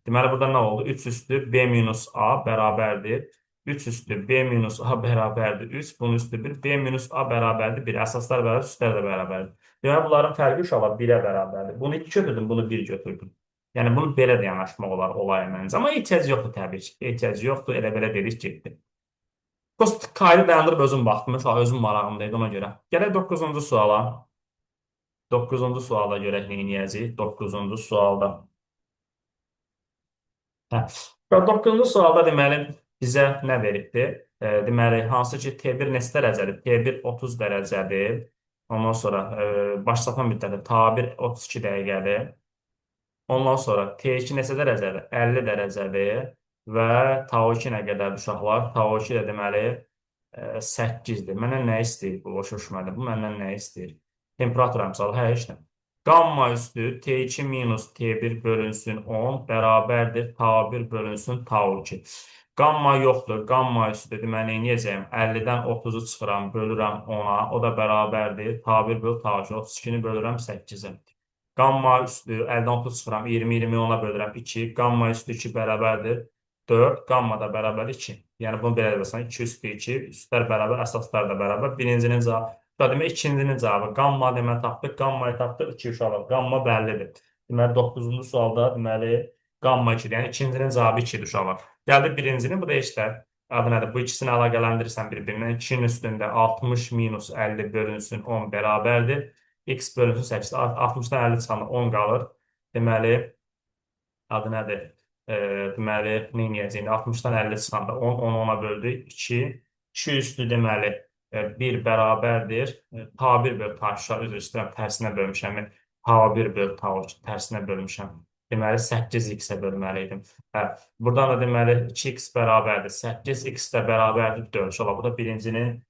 Deməli burada nə oldu? 3 üstü B minus A bərabərdir. 3 üstü B minus A bərabərdir 3. Bunun üstü 1. B minus A bərabərdir 1. Əsaslar bərabər, üstlər də bərabərdir. Deməli bunların fərqi uşaqlar 1-ə bərabərdir. Bunu 2 götürdüm, bunu 1 götürdüm. Yəni bunu belə də yanaşmaq olar olaya məncə. Amma ehtiyac yoxdur təbii ki. Ehtiyac yoxdur. Elə belə dedik getdi. Prosta kaydı dayandırıb özüm baxdım. Mesela özüm marağımdaydı ona görə. Gələk 9-cu suala. 9-cu suala görək nə edəcəyik. 9-cu sualda. Hə. 9-cu sualda deməli bizə nə veribdir? Deməli hansı ki T1 neçə dərəcədir? T1 30 dərəcədir. Ondan sonra başlatan müddəti T1 32 dəqiqədir. Ondan sonra T2 neçə dərəcədir? 50 dərəcədir və Tau2 nə qədərdir uşaqlar? Tau2 də deməli 8-dir. Məndən nə istəyir? Bu boş düşmədi. Bu məndən nə istəyir? Temperatur əmsalı, hə, heç nə. Qamma üstü T2 minus T1 bölünsün 10 bərabərdir Tau1 bölünsün Tau2. Qamma yoxdur. Qamma üstü deməli neyəcəyim? 50-dən 30-u çıxıram, bölürəm 10-a. O da bərabərdir. Tau1 böl Tau2. 32-ni bölürəm 8-ə. Qamma üstü 50-dən 30 çıxıram, 20-20 ona bölürəm 2. Qamma üstü 2 bərabərdir 4. Qamma da bərabər 2. Yəni bunu belə edəsən 2 üstü 2, üstlər bərabər, əsaslar da bərabər. Birincinin cavabı, demək ikincinin cavabı. Qamma deməli tapdıq, qammayı tapdıq 2 uşaqlar. Qamma bəllidir. Deməli 9-cu sualda deməli qamma 2-dir. Yəni ikincinin cavabı 2-dir uşaqlar. Gəldi birincinin, bu da işlər. Adı nədir? Bu ikisini əlaqələndirirsən bir-birindən. 2-nin üstündə 60 minus 50 bölünsün 10 bərabərdir. X bölünsün 8. 60-dan 50 çıxanda 10 qalır. Deməli, adı nədir? Deməli, nə edəcəyik? 60-dan 50 çıxanda 10, 10 10-a böldü 2. 2 üstü deməli 1 bərabərdir. T1 böl T2, üzr istəyirəm, tərsinə bölmüşəm. T1 böl T2, tərsinə bölmüşəm. Deməli, 8x-ə bölməliydim. Hə, buradan da deməli 2x bərabərdir. 8x də bərabərdir 4. Ola, bu da birincinin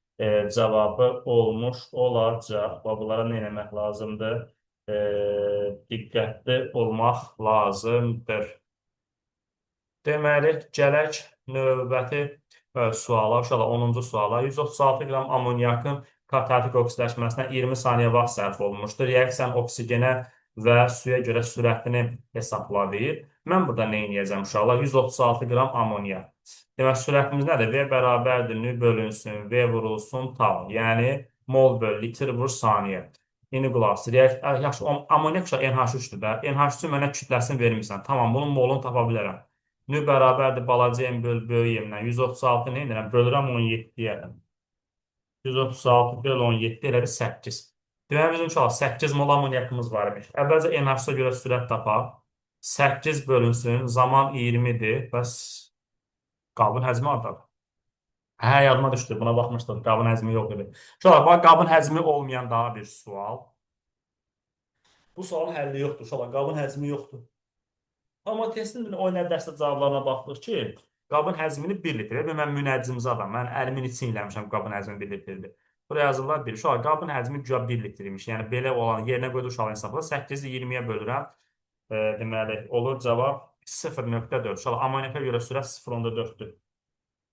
cavabı olmuş olacaq. Bunlara nə etmək lazımdır? Diqqətli olmaq lazımdır. Deməli, gələk növbəti suala, uşaqlar 10-cu suala. 136 qram amonyakın katalitik oksidaşmasına 20 saniyə vaxt sərf olunmuşdur. Reaksiyanın oksigenə və suya görə sürətini hesablayır. Mən burada nə edəcəm uşaqlar? 136 qram amonyak. Demək, sürətimiz nədir? V bərabərdir, nü bölünsün, V vurulsun, tal. Yəni, mol böl, litr vur, saniyə. İndi qulaq asır. Yaxşı, amonyak uşaq NH3-dür də. NH3-ün mənə kütləsini vermirsən. Tamam, bunun molunu tapa bilərəm. Nü bərabərdir balaca M böl böyük M-dən. 136 nə edirəm? Bölürəm 17-yə. 136 böl 17 elədir 8. Deməli, bizim uşaq 8 mol amonyakımız var imiş. Əvvəlcə NH-a görə sürət tapaq. 8 bölünsün, zaman 20-dir. Bəs qabın həcmi artar. Hə, yadıma düşdü. Buna baxmışdım. Qabın həcmi yox idi. Uşaqlar, qabın həcmi olmayan daha bir sual. Bu sualın həlli yoxdur. Uşaqlar, qabın həcmi yoxdur. Amma testin oynayan dəstə cavablarına baxdıq ki, qabın həzmini 1 litrdir. Mən münəccimci adam. Mən əlimin için eləmişəm qabın həzmi 1 litrdir. Buraya yazırlar 1. Uşaq, qabın həzmi güya 1 litrmiş. Yəni belə olan yerinə qoydu uşaq hesabla 8-i 20-yə bölürəm. Deməli, olur cavab 0.4. Uşaq, amonyaka görə sürət 0.4-dür.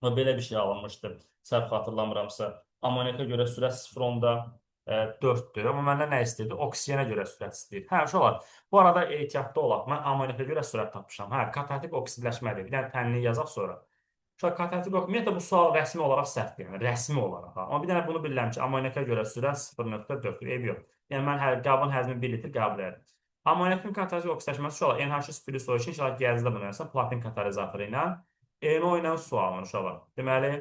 Belə bir şey alınmışdı. Səhv xatırlamıramsa. Amonyaka görə sürət 0.4-dür. Amma məndən nə istəyirdi? Oksigenə görə sürət istəyir. Hə, uşaqlar, bu arada ehtiyatlı olaq. Mən amonyaka görə sürət tapmışam. Hə, katalitik oksidləşmədir. Bir dənə tənliyi yazaq sonra. Uşaq, katalitik ümumiyyətlə bu sual rəsmi olaraq səhvdir. Yəni, rəsmi olaraq. Amma bir dənə bunu bilirəm ki, amonyaka görə sürət 0.4-dür. Eyb yox. Yəni, mən qabın həzmi 1 litr qəbul edirəm. Amonyakın katalitik oksidləşməsi uşaqlar, NH3 spirus o için inşallah gəzdə bunu versən, platin katalizatoru ilə. ENO ilə sualın uşaqlar. Deməli,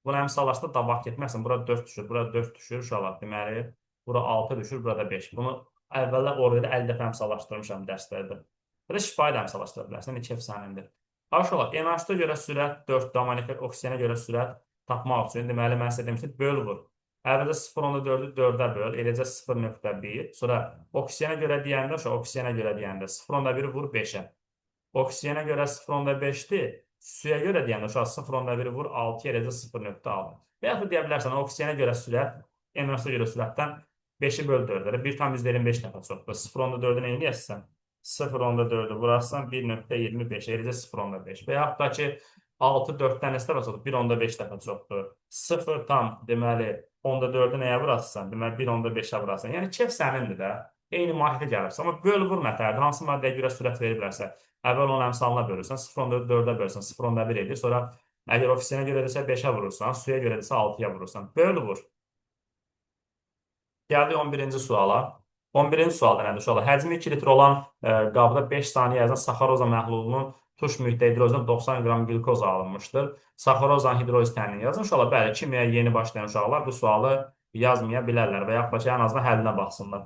bunu əmsallaşda davaq getməsin. Bura 4 düşür, bura 4 düşür uşaqlar. Deməli, bura 6 düşür, burada 5. Bunu əvvəllər orada 50 dəfə əmsallaşdırmışam dərslərdə. Belə şifahi də əmsallaşdıra bilərsən, 2 əfsanəmdir. Uşaqlar, NH4-ə görə sürət 4, amonyaka oksigenə görə sürət tapmaq üçün, deməli, mən sizə demişdim, böl vur. Əvvəldə 0.4-ü 4-ə böl, eləcə 0.1. Sonra oksigenə görə deyəndə, oksigenə görə deyəndə 0.1 vur 5-ə. Oksigenə görə 0.5-dir. Suya görə deyəndə uşaq 0.1 vur 6 eləcə 0.6. Və yaxud deyə bilərsən, oksigenə görə sürət, NH4-ə görə sürətdən 5-i böl 4-lərə 1,25 dəfə çoxdur. 0.4-ü nə eləyəsən? 0.4-ü vurarsan 1.25 eləcə 0.5. Və yaxud da ki, 6 4-dən neçə dəfə çoxdur? 1.5 dəfə çoxdur. 0 tam deməli 10/4-ü nəyə vurasın? Deməli 1.5-ə vurasın. Yəni kef sənindir də. Eyni mahiyyətə gəlirsən. Amma böl vur mətəldir. Hansı maddəyə görə sürət veriblərsə, əvvəl onun əmsalına bölürsən, 0.4-ü 4-ə bölürsən, 0.1 edir. Sonra əgər oksigenə görədirsə 5-ə vurursan, suya görədirsə 6-ya vurursan. Böl vur. Gəldik 11-ci suala. 11-ci sualda nədir uşaqlar? Həcmi 2 litr olan qabda 5 saniyə ərzində saxaroza məhlulunun tuş mühitdə hidrozindən 90 qram qlükoz alınmışdır. Saxarozanın hidroliz təmini yazın. Uşaqlar, bəli, kimyaya yeni başlayan uşaqlar bu sualı yazmaya bilərlər və yaxud da ki, ən azından həllinə baxsınlar.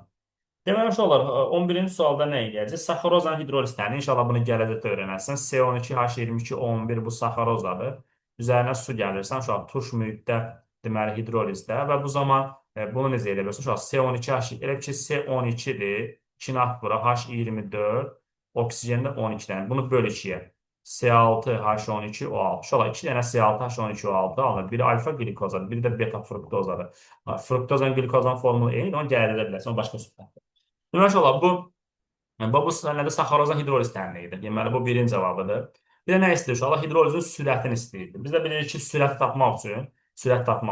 Deməli, uşaqlar, 11-ci sualda nə edəcək? Saxarozanın hidroliz təmini, inşallah bunu gələcəkdə öyrənərsən. C12H22O11 bu saxarozadır. Üzərinə su gəlirsən, uşaq, tuş mühitdə, deməli, hidrolizdə və bu zaman bunu necə edə bilirsən? Uşaq, C12H, elə ki, C12-dir, 2-ni at bura, H24, oksigen də 12-dən. Bunu böl 2-yə. C6H12O6. Uşaqlar, 2 dənə C6H12O6 alınır. Biri alfa glikozadır, biri də beta fruktozadır. Fruktozan glikozan formulu eyni, onu gələcəkdə edə bilərsən, o başqa söhbətdir. Deməli, uşaqlar, bu nədir? Saxarozan hidroliz təminidir. Deməli, bu birinci cavabıdır. Bir də nə istəyir uşaqlar? Hidrolizin sürətini istəyirdi. Biz də bilirik ki, sürət tapmaq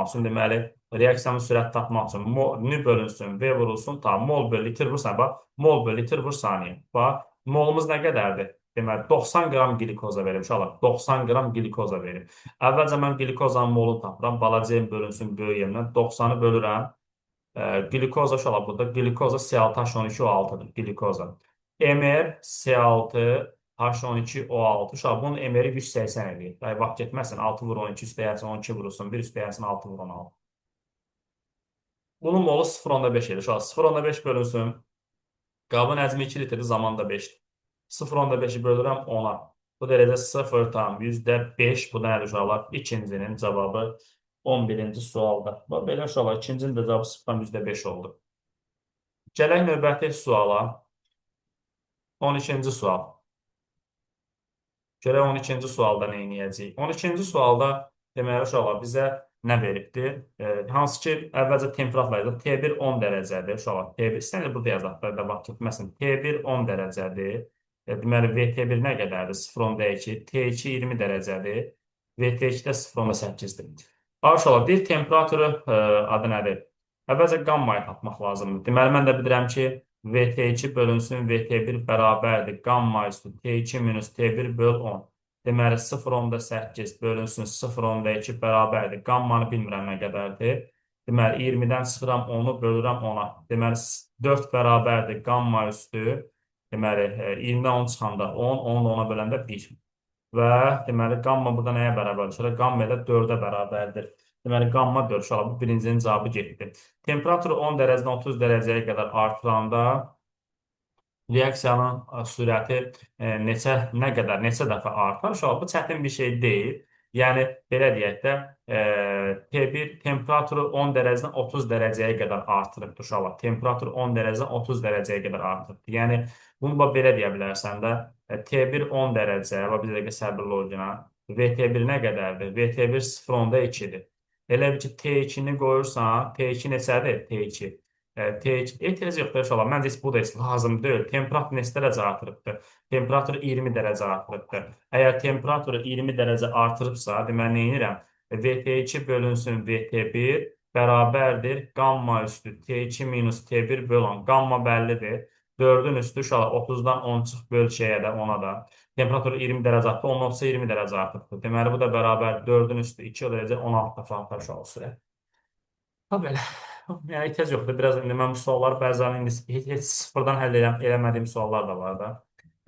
üçün deməli, reaksiyanın sürət tapmaq üçün nü bölünsün, V vurulsun, tam, mol böl litr vursan, bax, mol böl litr vur saniyə. Bax, molumuz nə qədərdir? Deməli, 90 qram glikoza verir uşaqlar. 90 qram glikoza verir. Əvvəlcə mən glikozanın molunu tapıram. Balaca M bölünsün böyük M-dən. 90-ı bölürəm. Glikoza uşaqlar burada. Glikoza C6H12O6-dır. Glikoza. MR C6H12O6. Uşaq bunun MR-i 180 edir. Vaxt getməsin. 6 vur 12 üstəyərsin 12 vurursun. 1 üstəyərsin 6 vur 16. Bunun molu 0.5 edir. Uşaq 0.5 bölünsün. Qabın həcmi 2 litrdir. Zaman da 5'dir. 0.5'i bölürəm 10'a. Bu dərəcə 0,5. Bu da nədir uşaqlar? İkincinin cavabı 11-ci sualda. Belə uşaqlar, ikincinin də cavabı 0,5 oldu. Gələk növbəti suala. 12-ci sual. Görək 12-ci sualda nə edəcəyik? 12-ci sualda deməli uşaqlar bizə nə veribdir? Hansı ki, əvvəlcə temperaturlar yazılır. T1 10 dərəcədir uşaqlar. T1 istənildir burada yazaq da vaxt getməsin. T1 10 dərəcədir. Deməli VT1 nə qədərdir? 0,2. T2 20 dərəcədir. VT2 də 0,8-dir. Uşaqlar, deyir temperaturu adı nədir? Əvvəlcə qammayı tapmaq lazımdır. Deməli, mən də bilirəm ki, VT2 bölünsün VT1 bərabərdir. Qamma üstü T2 minus T1 böl 10. Deməli, 0,8 bölünsün 0,2 bərabərdir. Qammanı bilmirəm nə qədərdir. Deməli, 20-dən çıxıram 10-u bölürəm 10-a. Deməli, 4 bərabərdir. Qamma üstü. Deməli, 20-dən 10 çıxanda 10, 10-la 10-a böləndə 1. Və deməli, qamma burada nəyə bərabərdir? Sonra qamma ilə 4-ə bərabərdir. Deməli, qamma 4 uşaqlar, bu birincinin cavabı getdi. Temperaturu 10 dərəcədən 30 dərəcəyə qədər artıranda reaksiyanın sürəti neçə dəfə artar? Uşaqlar, bu çətin bir şey deyil. Yəni, belə deyək də, T1 temperaturu 10 dərəcədən 30 dərəcəyə qədər artırıbdır uşaqlar. Temperaturu 10 dərəcədən 30 dərəcəyə qədər artırıbdır. Yəni, bunu belə deyə bilərsən də, T1 10 dərəcə, və bir dəqiqə səbirli olacaq. VT1 nə qədərdir? VT1 0,2-dir. Elə bir ki, T2-ni qoyursan, T2 neçədir? T2. T2, etiraz yoxdur, inşallah. Məncə bu da heç lazım deyil. Temperatur neçə dərəcə artırıbdır? Temperatur 20 dərəcə artırıbdır. Əgər temperaturu 20 dərəcə artırıbsa, deməli, nə edirəm? VT2 bölünsün VT1 bərabərdir. Qamma üstü T2 minus T1 bölün. Qamma bəllidir. 4-ün üstü uşaqlar 30-dan 10 çıx böl şeyə də, ona da. Temperatur 20 dərəcə artdı, 10 olsa 20 dərəcə artıbdır. Deməli, bu da bərabər 4-ün üstü 2 dərəcə 16 dəfə artar uşaq sürət. Ha, belə. Yəni, ehtiyac yoxdur. Biraz indi mən bu sualları bəzən heç sıfırdan həll eləmədiyim suallar da var da.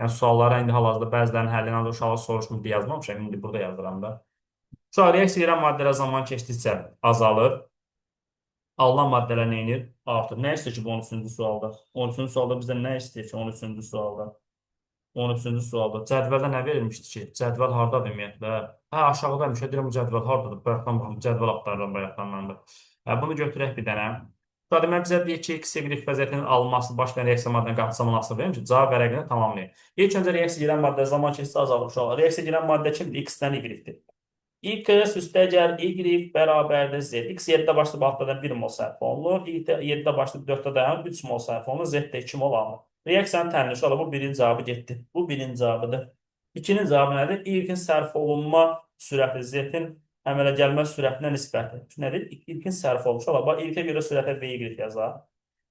Yəni, suallara indi hal-hazırda bəzilərinin həllini uşağı soruşmur deyə yazmamışam. İndi burada yazıram da. Uşaq reaksiya edən maddələr zaman keçdikcə azalır. Alınan maddələr nə edir? Artır. Nə istəyir ki, bu 13-cü sualda? 13-cü sualda bizdən nə istəyir ki, 13-cü sualda? 13-cü sualda. Cədvəldə nə verilmişdi ki? Cədvəl hardadır ümumiyyətlə? Hə, aşağıdaymış. Deyirəm, bu cədvəl hardadır? Bayaqdan baxım, cədvəl axtarıram bayaqdan mən də. Bunu götürək bir dənə. Demək, bizə deyək ki, X, Y vəziyyətinin alınması baş verən reaksiya maddənin qatı münasib verir ki, cavab vərəqini tamamlayın. İlk öncə reaksiya girən maddə zaman keçsə azalır uşaqlar. Reaksiya girən maddə kimdir? X-dən Y-dir. X üstəgəl Y bərabərdir Z. X 7-də başlayıb 6-dan 1 mol sərf olunur. Y 7-də başlayıb 4-də dayanır 3 mol sərf olunur. Z-də 2 mol alınır. Reaksiyanın təhlili uşaqlar, bu birinci cavabı getdi. Bu birinci cavabıdır. İkinin cavabı nədir? İlkin sərf olunma sürəti Z-in əmələ gəlmə sürətinə nisbəti. Nədir? İlkin sərf olmuş olar. Bax, ilkə görə sürətə V y yazar.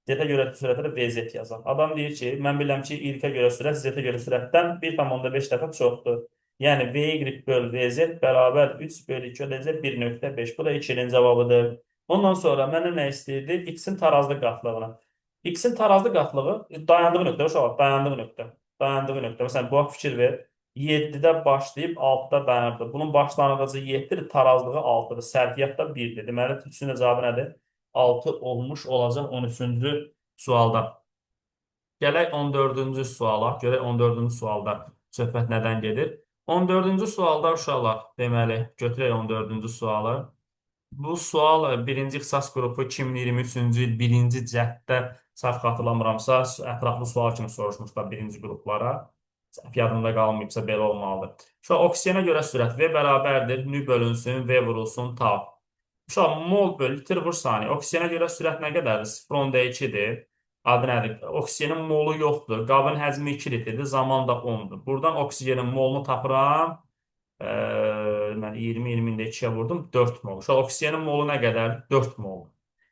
Z-ə görə sürətə də VZ yazar. Adam deyir ki, mən bilirəm ki, ilkə görə sürət Z-ə görə sürətdən 1,5 dəfə çoxdur. Yəni VY böl VZ bərabər 3 böl 2 olacaq 1,5. Bu da 2-nin cavabıdır. Ondan sonra mənə nə istəyirdi? X-in tarazlı qatlığını. X-in tarazlı qatlığı dayandığı nöqtə, uşaq, dayandığı nöqtə. Dayandığı nöqtə. Məsələn, bu fikir ver. 7-də başlayıb 6-da dayanırdı. Bunun başlanğıcı 7-dir, tarazlığı 6-dır. Sərfiyyat da 1-dir. Deməli, üçünün cavabı nədir? 6 olmuş olacaq 13-cü sualda. Gələk 14-cü suala. Görək 14-cü sualda söhbət nədən gedir? 14-cü sualda uşaqlar, deməli, götürək 14-cü sualı. Bu sual birinci ixtisas qrupu 2023-cü il birinci cəhddə səhv xatırlamıramsa, ətraflı sual kimi soruşmuşlar birinci qruplara. Səhv yadımda qalmayıbsa belə olmalıdır. Şu an oksigenə görə sürət V bərabərdir. Nü bölünsün, V vurulsun, tau. Şu an mol bölü litr vur saniyə. Oksigenə görə sürət nə qədərdir? 0,2-dir. Adı nədir? Oksigenin molu yoxdur. Qabın həcmi 2 litrdir. Zaman da 10-dur. Buradan oksigenin molunu tapıram. Mən 20-20-də 2-yə vurdum. 4 mol. Şu an oksigenin molu nə qədər? 4 mol.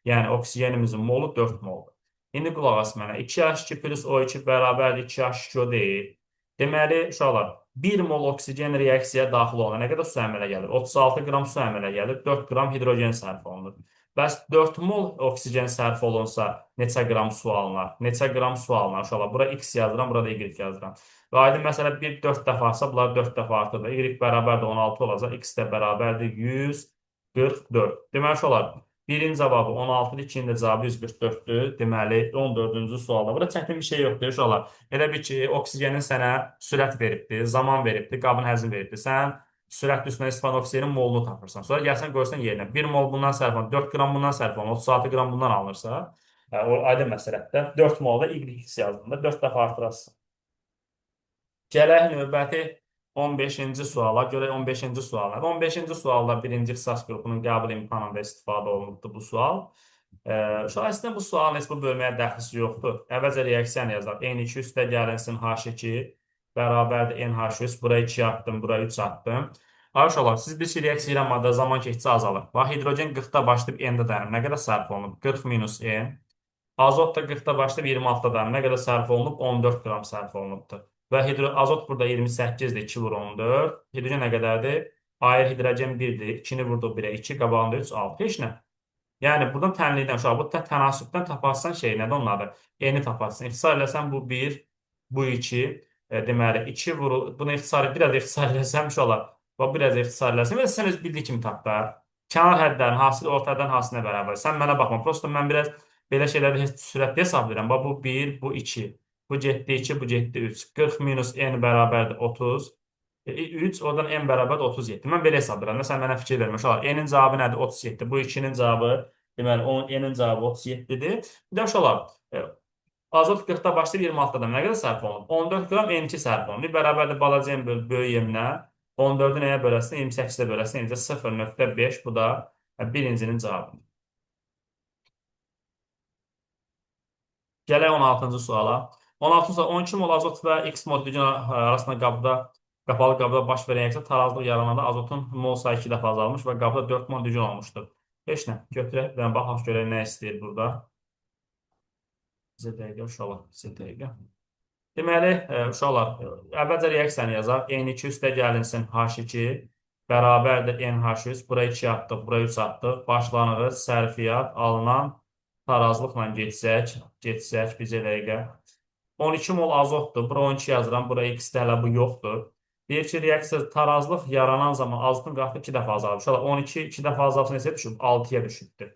Yəni oksigenimizin molu 4 moldur. İndi qulaq as mənə. 2H2 plus O2 bərabərdir 2H2O deyil. Deməli, uşaqlar, 1 mol oksigen reaksiyaya daxil olana nə qədər su əmələ gəlir? 36 qram su əmələ gəlir, 4 qram hidrogen sərf olunur. Bəs 4 mol oksigen sərf olunsa neçə qram su alınır? Neçə qram su alınır? Uşaqlar, bura X yazıram, burada Y yazıram. Və aydın məsələ 1 4 dəfə artsa, bunlar 4 dəfə artırdır. Y bərabər də 16 olacaq, X də bərabərdir 144. Deməli, uşaqlar, birin cavabı 16-dır, ikinin də cavabı 144-dür. Deməli, 14-cü sualda. Burada çətin bir şey yoxdur, uşaqlar. Elə bir ki, oksigenin sənə sürət veribdir, zaman veribdir, qabın həzm veribdir. Sən sürət üstünə istifadə oksigenin molunu tapırsan. Sonra gəlsən, qoyursan yerinə. 1 mol bundan sərf olunur, 4 qram bundan sərf olunur, 36 qram bundan alınırsa, o aydın məsələdə 4 molda Y yazdığında 4 dəfə artırasın. Gələk növbəti 15-ci suala. Görək 15-ci suallar. 15-ci sualda birinci ixtisas qrupunun qəbul imtahanında istifadə olunubdur bu sual. Şahəsində bu sualın heç bu bölməyə dəxlisi yoxdur. Əvvəlcə reaksiyanı yazaq. N2 üstə gəlinsin H2 bərabərdir NH3. Buraya 2 atdım, buraya 3 atdım. Arkadaşlar, siz bir reaksiya eləmədə zaman keçsə azalır. Bax, hidrogen 40-da başlayıb N-də dayanır. Nə qədər sərf olunub? 40 minus N. Azot da 40-da başlayıb 26-da dayanır. Nə qədər sərf olunub? 14 qram sərf olunubdur. Və azot burada 28-dir, 2 vur 14. Hidrogen nə qədərdir? Ayrı hidrogen 1-dir, 2-ni vurduq 1-ə, 2, qabağında 3, 6. Heç nə. Yəni, buradan tənlikdən uşaq, bu tənasübdən taparsan şey, nədir onun adı? N-i taparsın. İxtisar eləsən bu 1, bu 2. Deməli, 2 vurur, bunu ixtisar, biraz ixtisar eləsəm uşaqlar. Və biraz ixtisar eləsəm, və sən öz bildiyi kimi tap da. Kənar hədlərin hasili ortadan hasilinə bərabər. Sən mənə baxma, prosto mən biraz belə şeylərdə heç sürətli hesab edirəm. Bax, bu 1, bu 2. Bu getdi 2, bu getdi 3. 40 minus n bərabərdir 30. 3, oradan n bərabərdir 37. Mən belə hesab edirəm. Məsələn, mənə fikir vermiş. N-in cavabı nədir? 37. Bu 2-nin cavabı, deməli, n-in cavabı 37-dir. Bir də uşaqlar, azot 40-da başlayıb 26-da nə qədər sərf olunub? 14 qram N2 sərf olunub. Bərabərdir balaca n bölü böyük m-nə. 14-ü nəyə böləsin? 28-də böləsin. 0,5. Bu da birincinin cavabıdır. Gələk 16-cı suala. 16-cı sual 12 mol azot və X mol hidrogen arasında qapalı qabda baş verən reaksiya tarazlıq yarananda azotun mol sayı 2 dəfə azalmış və qabda 4 mol hidrogen olmuşdur. Heç nə. Götürək, baxaq görək nə istəyir burada. Bizə dəqiqə, uşaqlar, bizə dəqiqə. Deməli, uşaqlar, əvvəlcə reaksiyanı yazaq. N2 üstə gəlinsin H2 bərabərdir NH3. Buraya 2 atdıq, buraya 3 atdıq. Başlanğıc, sərfiyyat, alınan tarazlıqla geçsək, bizə dəqiqə. 12 mol azotdur. Bura 12 yazıram. Bura X hələ bu yoxdur. Deyir ki, reaksiya tarazlıq yaranan zaman azotun qatı 2 dəfə azalır. Uşaqlar, 12 2 dəfə azalsın neçə düşüb? 6-ya düşübdür.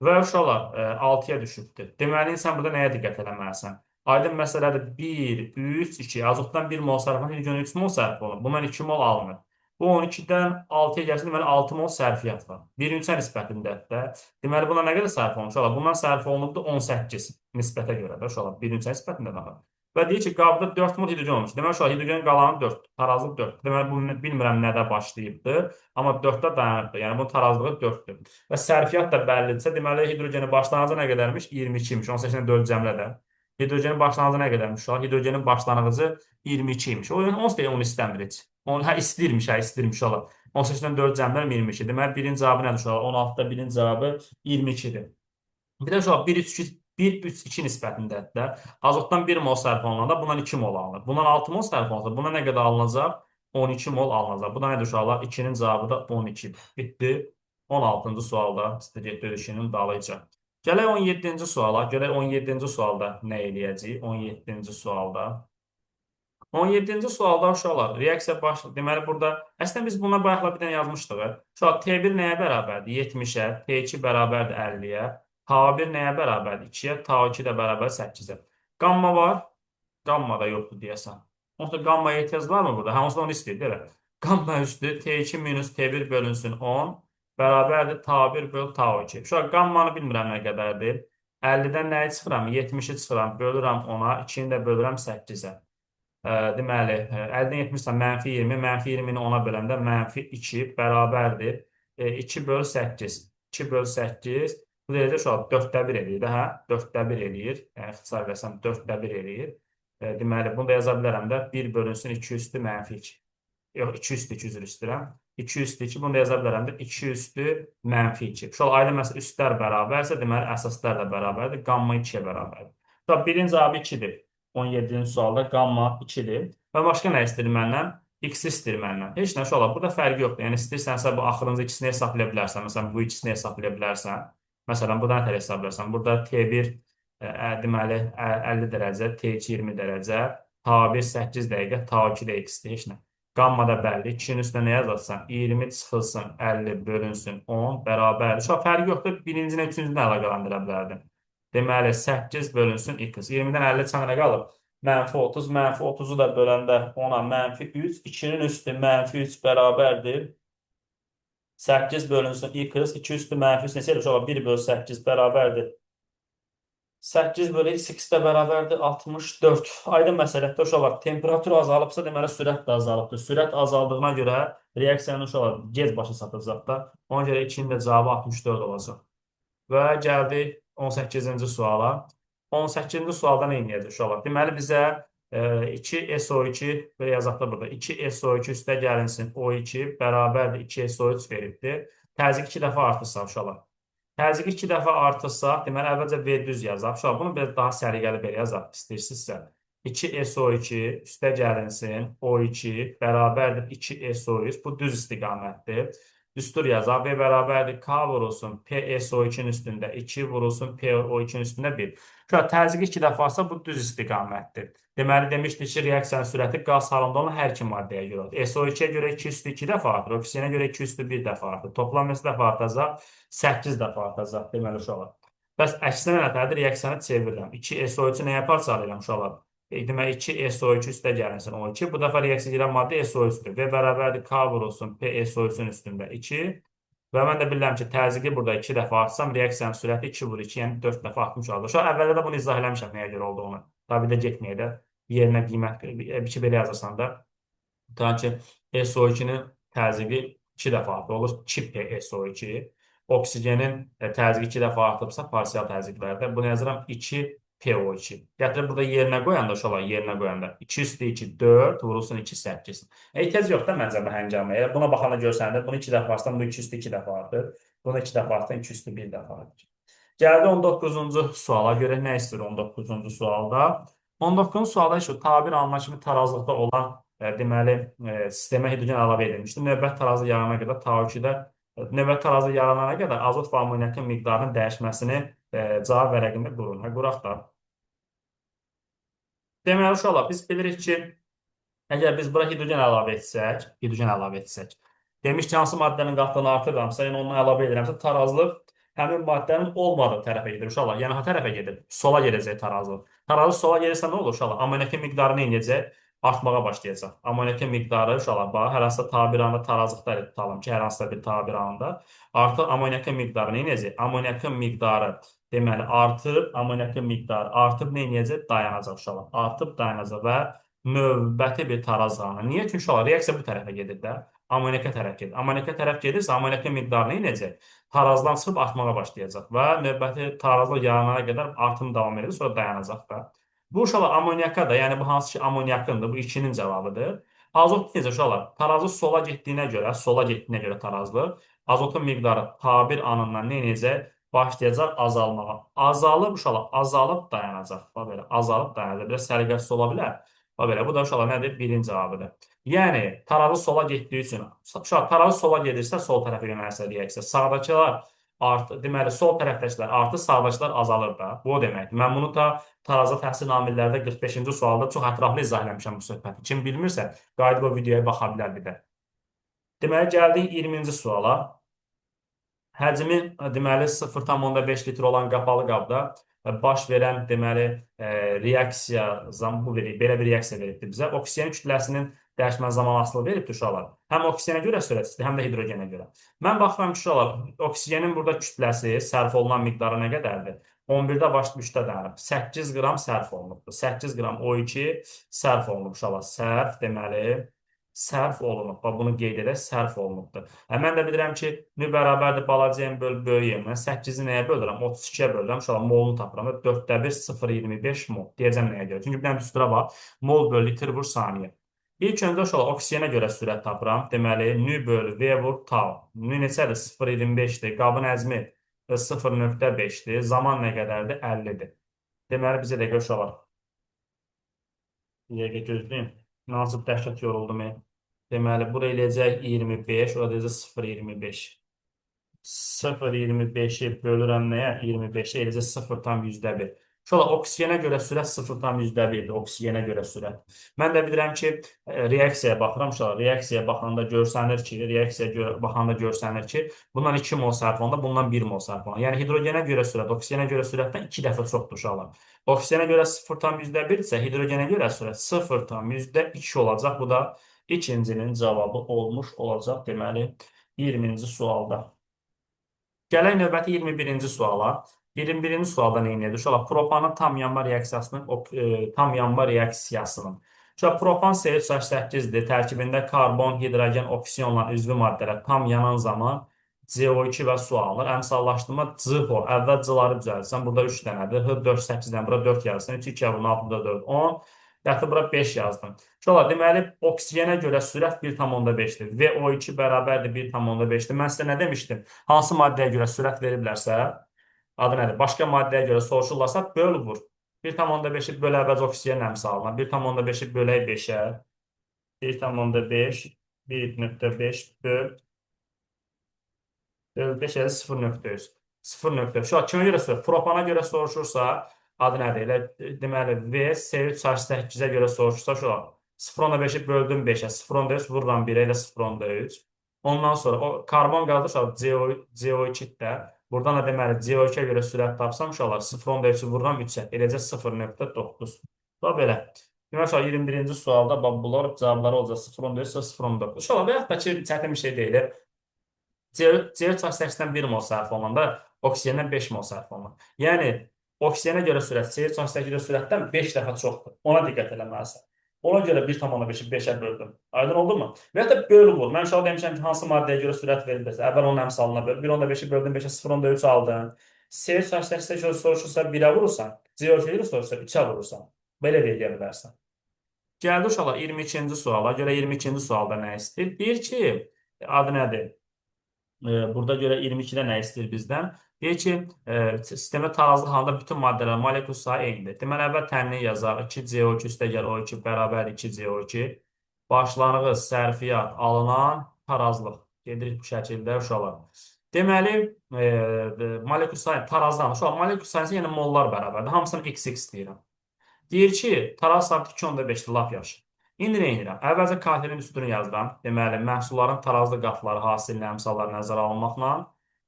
Və uşaqlar, 6-ya düşübdür. Deməli, sən burada nəyə diqqət eləməlisən? Aydın məsələdir 1, 3, 2. Azotdan 1 mol sərf olunur, hidrogen 3 mol sərf olunur. Bundan 2 mol alınır. Bu 12-dən 6-ya gəlsin, deməli 6 mol sərfiyyat var. Birinci nisbətində də. Deməli, buna nə qədər sərf olunur? Uşaqlar, bundan sərf olunubdur 18 nisbətə görə də. Uşaqlar, birinci nisbətində də var. Və deyir ki, qabda 4 mol hidrogen olmuş. Deməli, uşaqlar, hidrogenin qalanı 4, tarazlıq 4. Deməli, bunu bilmirəm nədə başlayıbdır, amma 4-də dayanıbdır. Yəni, bunun tarazlığı 4-dür. Və sərfiyyat da bəllidirsə, deməli, hidrogenin başlanğıcı nə qədərmiş? 22-miş. 18-dən 4 cəmlədə. Hidrogenin başlanğıcı nə qədərmiş? Hidrogenin başlanğıcı 22-miş. O, onsuz da onu istəmirik. Hə, istirmiş ola. 18-dən 4 cəmlər 22. Deməli, birinci cavabı nədir uşaqlar? 16-da birinci cavabı 22-dir. Bir də uşaq 1,3-2 nisbətindədir də. Azotdan 1 mol sərf olunanda bundan 2 mol alınır. Bundan 6 mol sərf olunsa buna nə qədər alınacaq? 12 mol alınacaq. Bu da nədir uşaqlar? 2-nin cavabı da 12-dir. Bitdi. 16-cı sualda stereot dönüşünün dalıca. Gələk 17-ci suala. Görək 17-ci sualda nə eləyəcəyik? 17-ci sualda. 17-ci sualda uşaqlar reaksiya başlayır. Deməli burada əslində biz buna bayaqla bir dənə yazmışdıq. Uşaq T1 nəyə bərabərdir? 70-ə, T2 bərabərdir 50-yə, H1 nəyə bərabərdir? 2-yə, T2 də bərabər 8-ə. Qamma var, qamma da yoxdur deyəsən. Onsuz da qammaya ehtiyac var mı burada? Hə, onsuz da onu istəyir, deyil mi? Qamma üstü T2 minus T1 bölünsün 10 bərabərdir T1 böl T2. Uşaq qammanı bilmirəm nə qədərdir. 50-dən nəyi çıxıram? 70-i çıxıram, bölürəm 10-a, 2-ni də bölürəm 8-ə. Deməli, 50-dən 70-dən mənfi 20, mənfi 20-ni 10-a böləndə mənfi 2 bərabərdir. 2 böl 8. 2 böl 8. Bu da necə uşaq 4-də 1 eləyir də, hə? 4-də 1 eləyir. Yəni, ixtisar versəm 4-də 1 eləyir. Deməli, bunu da yaza bilərəm də 1 bölünsün 2 üstü mənfi 2. Yox, 2 üstü 2 üzr istəyirəm. 2 üstü 2, bunu da yaza bilərəm də 2 üstü mənfi 2. Uşaq, aydın məsələ üstlər bərabərsə, deməli, əsaslar da bərabərdir. Qamma 2-yə bərabərdir. Uşaq, birinci cavabı 2-dir. 17-ci sualda qamma 2-dir. Və başqa nə istəyir məndən? X istəyir məndən. Heç nə uşaqlar, burada fərqi yoxdur. Yəni istəyirsənsə bu axırıncı ikisini hesablaya bilərsən. Məsələn, bu ikisini hesablaya bilərsən. Məsələn, bu da nə tər hesablayırsan? Burada T1 deməli 50 dərəcə, T2 20 dərəcə, T1 8 dəqiqə, T2 də X-dir. Heç nə. Qamma da bəlli. 2-nin üstünə nə yazarsan? 20 çıxılsın, 50 bölünsün 10 bərabərdir. Uşaq, fərqi yoxdur. Birincinə, üçüncünə əlaqələndirə bilərdim. Deməli, 8 bölünsün x. 20-dən 50 çıxana nə qalıb? Mənfi 30. Mənfi 30-u da böləndə 10-a mənfi 3. 2-nin üstü mənfi 3 bərabərdir. 8 bölünsün x. 2 üstü mənfi 3 neçədir? Uşaq, 1 bölü 8 bərabərdir. 8 bölü x də bərabərdir 64. Aydın məsələdə uşaqlar, temperatur azalıbsa, deməli sürət də azalıbdır. Sürət azaldığına görə reaksiyanın uşaqlar gec başa çatacaq da. Ona görə 2-nin də cavabı 64 olacaq. Və gəldik 18-ci suala. 18-ci sualda nə edəcək uşaqlar? Deməli, bizə 2SO2, belə yazaq da burada, 2SO2 üstə gəlinsin O2 bərabərdir 2SO3 veribdir. Təzyiq 2 dəfə artırsa uşaqlar. Təzyiq 2 dəfə artırsa, deməli, əvvəlcə V düz yazaq. Uşaqlar, bunu biraz daha səliqəli belə yazaq istəyirsinizsə. 2SO2 üstə gəlinsin O2 bərabərdir 2SO3. Bu düz istiqamətdir. Düstur yazaq. V bərabərdir K vurulsun PSO2-nin üstündə 2 vurulsun PO2-nin üstündə 1. Şöyle təzyiq 2 dəfə alsa bu düz istiqamətdir. Deməli demişdik ki, reaksiyanın sürəti qaz halında olan hər iki maddəyə görə. SO2-yə görə 2 üstü 2 dəfə artır, oksigenə görə 2 üstü 1 dəfə artır. Toplam neçə dəfə artacaq? 8 dəfə artacaq deməli uşaqlar. Bəs əksinə nətədir? Reaksiyanı çevirirəm. 2 SO3-ü nəyə parçalayıram uşaqlar? Demək 2 SO2 üstə gəlinsin O2. Bu dəfə reaksiya edən maddə SO3-dür. V bərabərdir K vurulsun P SO3-ün üstündə 2. Və mən də bilirəm ki, təzyiqi burada 2 dəfə artsam, reaksiyanın sürəti 2 vur 2, yəni 4 dəfə artmış oldu. Şu an əvvəldə də bunu izah eləmişəm nəyə görə olduğunu. Tabi də getməyə də yerinə qiymət, bir ki, belə yazırsan da. Tutan ki, SO2-nin təzyiqi 2 dəfə artır, olur 2P SO2. Oksigenin təzyiqi 2 dəfə artıbsa, parsial təzyiqlərdə. Bunu yazıram 2 PO2. Gətirib burada yerinə qoyanda, uşaqlar yerinə qoyanda 2 üstü 2, 4, vurulsun 2, 8. Ehtiyac yox da məncə bu həngaməyə. Buna baxanda görsəndə, bunu 2 dəfə artsan, bu 2 üstü 2 dəfə artır. Bunu 2 dəfə artsan, 2 üstü 1 dəfə artır. Gəldi 19-cu suala. Görək nə istəyir 19-cu sualda. 19-cu sualda şu tabir alınan kimi tarazlıqda olan deməli sistemə hidrogen əlavə edilmişdir. Növbət tarazı yaranana qədər T2-də növbət tarazı yaranana qədər azot və amoniakın miqdarının dəyişməsini cavab vərəqində qurun. Quraq da. Deməli, uşaqlar, biz bilirik ki, əgər biz bura hidrogen əlavə etsək, demiş ki, hansı maddənin qatılığını artırıramsa, yəni onu əlavə edirəmsə, tarazlıq həmin maddənin olmadığı tərəfə gedir, uşaqlar. Yəni, tərəfə gedir? Sola gedəcək tarazlıq. Tarazlıq sola gedirsə, nə olur, uşaqlar? Amoniakın miqdarı nə edəcək? Artmağa başlayacaq. Amoniakın miqdarı, uşaqlar, bax, hər hansısa tabir anında tarazlıqda tutalım ki, hər hansısa bir tabir anında artıq amoniakın miqdarı nə edəcək? Amoniakın miqdarı deməli, amoniakın miqdarı artıb nə edəcək? Dayanacaq uşaqlar. Artıb dayanacaq və növbəti bir tarazlığına. Niyə? Çünki uşaqlar, reaksiya bu tərəfə gedir də. Amoniaka tərəf gedir. Amoniaka tərəf gedirsə, amoniakın miqdarı nə edəcək? Tarazdan çıxıb artmağa başlayacaq və növbəti tarazlıq yaranana qədər artım davam edir, sonra dayanacaq da. Bu uşaqlar amoniaka da, yəni bu hansı ki amoniakındır, bu 2-nin cavabıdır. Azot necə uşaqlar? Tarazı sola getdiyinə görə tarazlı azotun miqdarı tabir anından nə edəcək? Başlayacaq azalmağa. Azalıb uşaqlar, azalıb dayanacaq. Bax belə, azalıb dayanacaq. Biraz səliqəsiz ola bilər. Bax belə, bu da uşaqlar nədir? Birinci cavabıdır. Yəni, tarazı sola getdiyi üçün, uşaqlar, tarazı sola gedirsə, sol tərəfə yönəlsə reaksiya. Sağdakılar artı, deməli, sol tərəfdəkilər artı, sağdakılar azalır da. Bu o deməkdir. Mən bunu da tarazı təhsil amillərdə 45-ci sualda çox ətraflı izah eləmişəm bu söhbəti. Kim bilmirsə, qayıdıb o videoya baxa bilər bir də. Deməli, gəldik 20-ci suala. Həcmi deməli 0,5 litr olan qapalı qabda baş verən deməli reaksiya bu belə bir reaksiya veribdir bizə. Oksigen kütləsinin dəyişmə zaman asılı veribdir uşaqlar. Həm oksigenə görə sürətsizdir, həm də hidrogenə görə. Mən baxıram ki, uşaqlar, oksigenin burada kütləsi sərf olunan miqdarı nə qədərdir? 11-də başlayıb 3-də dayanıb. 8 qram sərf olunubdur. 8 qram O2 sərf olunub uşaqlar. Sərf deməli sərf olunub. Bax, bunu qeyd edək, sərf olunubdur. Mən də bilirəm ki, nü bərabərdir balaca m böl böyük m. Mən 8-i nəyə bölürəm? 32-yə bölürəm. Uşaqlar, molunu tapıram. 4-də 1, 0,25 mol. Deyəcəm nəyə görə? Çünki bir dənə üstüra bax. Mol böl litr vur saniyə. İlk öncə uşaqlar, oksigenə görə sürət tapıram. Deməli, nü böl v vur tau. Nü neçədir? 0,25-dir. Qabın həcmi 0,5-dir. Zaman nə qədərdir? 50-dir. Deməli, bizə dəqiqə uşaqlar. Bir dəqiqə gözləyim. Nasıl dəhşət yoruldum. Deməli, bura eləyəcək 25, o da eləyəcək 0,25. 0,25-i bölürəm nəyə? 25-i eləyəcək 0,100-1. Şöyle oksigenə görə sürət 0,1-dir. Oksigenə görə sürət. Mən də bilirəm ki, reaksiyaya baxıram. Reaksiyaya baxanda görsənir ki, bundan 2 mol sərf olanda, bundan 1 mol sərf olanda. Yəni, hidrogenə görə sürət, oksigenə görə sürətdən 2 dəfə çoxdur uşaqlar. Oksigenə görə 0,1 isə, hidrogenə görə sürət 0,2 olacaq. Bu da ikincinin cavabı olmuş olacaq, deməli, 20-ci sualda. Gələk növbəti 21-ci suala. 21-ci sualda nə edir? Uşaqlar, propanın tam yanma reaksiyasının. Uşaqlar, propan C3H8-dir. Tərkibində karbon, hidrogen, oksiyonla üzvü maddələr tam yanan zaman CO2 və su alınır. Əmsallaşdırma C4. Əvvəl C-ları düzəldirsən. Burada 3 dənədir. H4, 8-dən bura 4 yazırsan. 3, 2, 6, 4, 10. Dəxil bura 5 yazdım. Uşaqlar, deməli, oksigenə görə sürət 1,5-dir. VO2 bərabərdir 1,5-dir. Mən sizə nə demişdim? Hansı maddəyə görə sürət veriblərsə, adı nədir? Başqa maddəyə görə soruşurlarsa, böl vur. 1,5-i böl əvvəl oksigen əmsalına. 1,5-i bölək 5-ə. 1,5, 1,5 böl 5 ədə 0,3. 0,3. Şu an kimə görə soruşur? Propana görə soruşursa, adı nədir? Elə deməli, V, C3H8-ə görə soruşursa, şu an 0,5-i böldüm 5-ə, 0,3 vururam 1-ə, elə 0,3. Ondan sonra o karbon qaldı, uşaqlar, CO2-də. Buradan da deməli, CO2-ə görə sürət tapsam, uşaqlar, 0,3-ü vururam 3-ə, eləcə 0,9. Da belə. Demək, uşaqlar, 21-ci sualda bunlar cavabları olacaq 0,3 və 0,9. Uşaqlar, və yaxud da ki, çətin bir şey deyil. C3H8-dən 1 mol sərf olunanda oksigendən 5 mol sərf olunur. Yəni, oksigenə görə sürət C3H8 görə sürətdən 5 dəfə çoxdur. Ona diqqət eləməlisən. Ona görə 1,5-i 5-ə böldüm. Aydın oldu mu? Və ya da böl vur. Mən uşaq demişəm ki, hansı maddəyə görə sürət verilirsə, əvvəl onun əmsalına böl. 1,5-i böldüm 5-ə, 0,3 aldın. C3H8-ə görə soruşursa 1-ə vurursan, CO2-ə görə soruşursa 3-ə vurursan. Belə də edə bilərsən. Gəldi uşaqlar 22-ci suala. Görə 22-ci sualda nə istəyir? Deyir ki, adı nədir? Burada görə 22-də nə istəyir bizdən? Deyir ki, sistemdə tarazlıq halında bütün maddələr molekul sayı eynidir. Deməli, əvvəl təmini yazaq. 2CO2 üstəgəl O2 bərabər 2CO2. Başlanğıc, sərfiyyat, alınan tarazlıq. Gedirik bu şəkildə uşaqlar. Deməli, molekul sayı tarazdan. Uşaqlar, molekul sayısı yəni mollar bərabərdir. Hamısını x deyirəm. Deyir ki, taraz sabit 2,5-dir, lap yaxşı. İndi nə edirəm? Əvvəlcə katilin üstünü yazdım. Deməli, məhsulların tarazlı qatları hasilinə əmsallar nəzərə alınmaqla,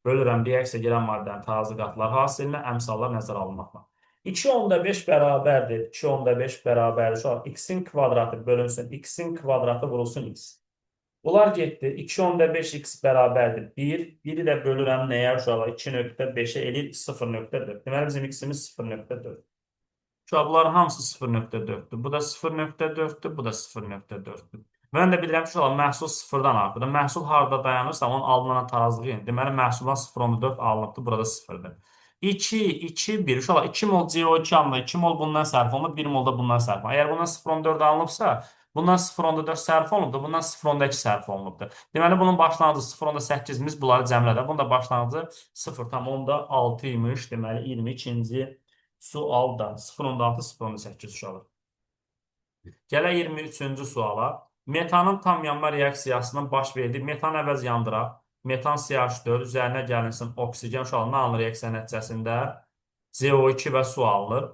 bölürəm reaksiya gələn maddənin tarazlı qatları hasilinə əmsallar nəzərə alınmaqla. 2,5 bərabərdir. 2,5 bərabərdir. X-in kvadratı bölünsün. X-in kvadratı vurulsun X. Bunlar getdi. 2,5x bərabərdir 1. 1-i də bölürəm nəyə uşaqlar? 2,5-ə eləyir 0,4. Deməli, bizim X-imiz 0,4. Bunların hamısı 0,4-dür. Bu da 0,4-dür, bu da 0,4-dür. Mən də bilirəm ki, məhsul 0-dan artırır. Məhsul harada dayanırsa, onun alınan tarazlığı yəni. Deməli, məhsuldan 0,4 alınıbdır, burada 0-dır. 2, 2, 1. Uşaqlar, 2 mol CO2 alınır, 2 mol bundan sərf olunur, 1 mol da bundan sərf olunur. Əgər bundan 0,4 alınıbsa, Bundan 0,4 sərf olunubdur. Bundan 0,2 sərf olunubdur. Deməli, bunun başlanğıcı 0,8-imiz bunları cəmlədə. Bunun da başlanğıcı 0,6 imiş. Deməli, 22-ci sualda 0,6, 0,8 uşaqlar. Gələk 23-cü suala. Metanın tam yanma reaksiyasının baş verdiyi metan əvəz yandıraq. Metan CH4 üzərinə gəlinsin oksigen uşaqlar nə alınır reaksiya nəticəsində? CO2 və su alınır.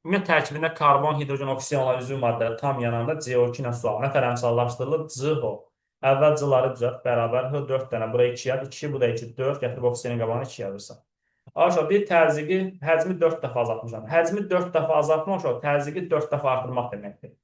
Ümumiyyətlə tərkibində karbon, hidrogen, oksigen olan üzvü maddələr tam yananda CO2 ilə su alınır. Nə tər əmsallaşdırılır? CH. Əvvəl C-ları düzəlt, bərabər H 4 dənə, buraya 2 yaz, 2, bu da 2, 4, gətirib oksigenin qabağına 2 yazırsan. Aşağı bir təzyiqi, həcmi 4 dəfə azaltmışam. Həcmi 4 dəfə azaltmaq uşaq, təzyiqi 4 dəfə artırmaq deməkdir.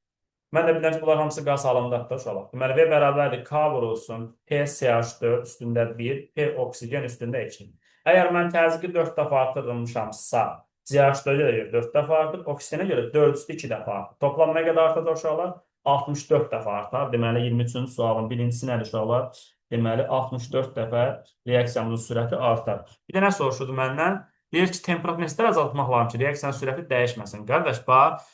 Mən də bilirəm ki, bunlar hamısı qaz halındadır uşaqlar. Deməli, V bərabərdir K vurulsun, P CH4 üstündə 1, P oksigen üstündə 2. Əgər mən təzyiqi 4 dəfə artırmışamsa, CH4-ə görə 4 dəfə artır, oksigenə görə 4 üstü 2 dəfə artır. Toplam nə qədər artar uşaqlar? 64 dəfə artar. Deməli, 23-cü sualın birincisi nədir uşaqlar? Deməli, 64 dəfə reaksiyamızın sürəti artar. Bir də nə soruşurdu məndən? Deyir ki, temperaturni azaltmaq lazım ki, reaksiyanın sürəti dəyişməsin. Qardaş, bax,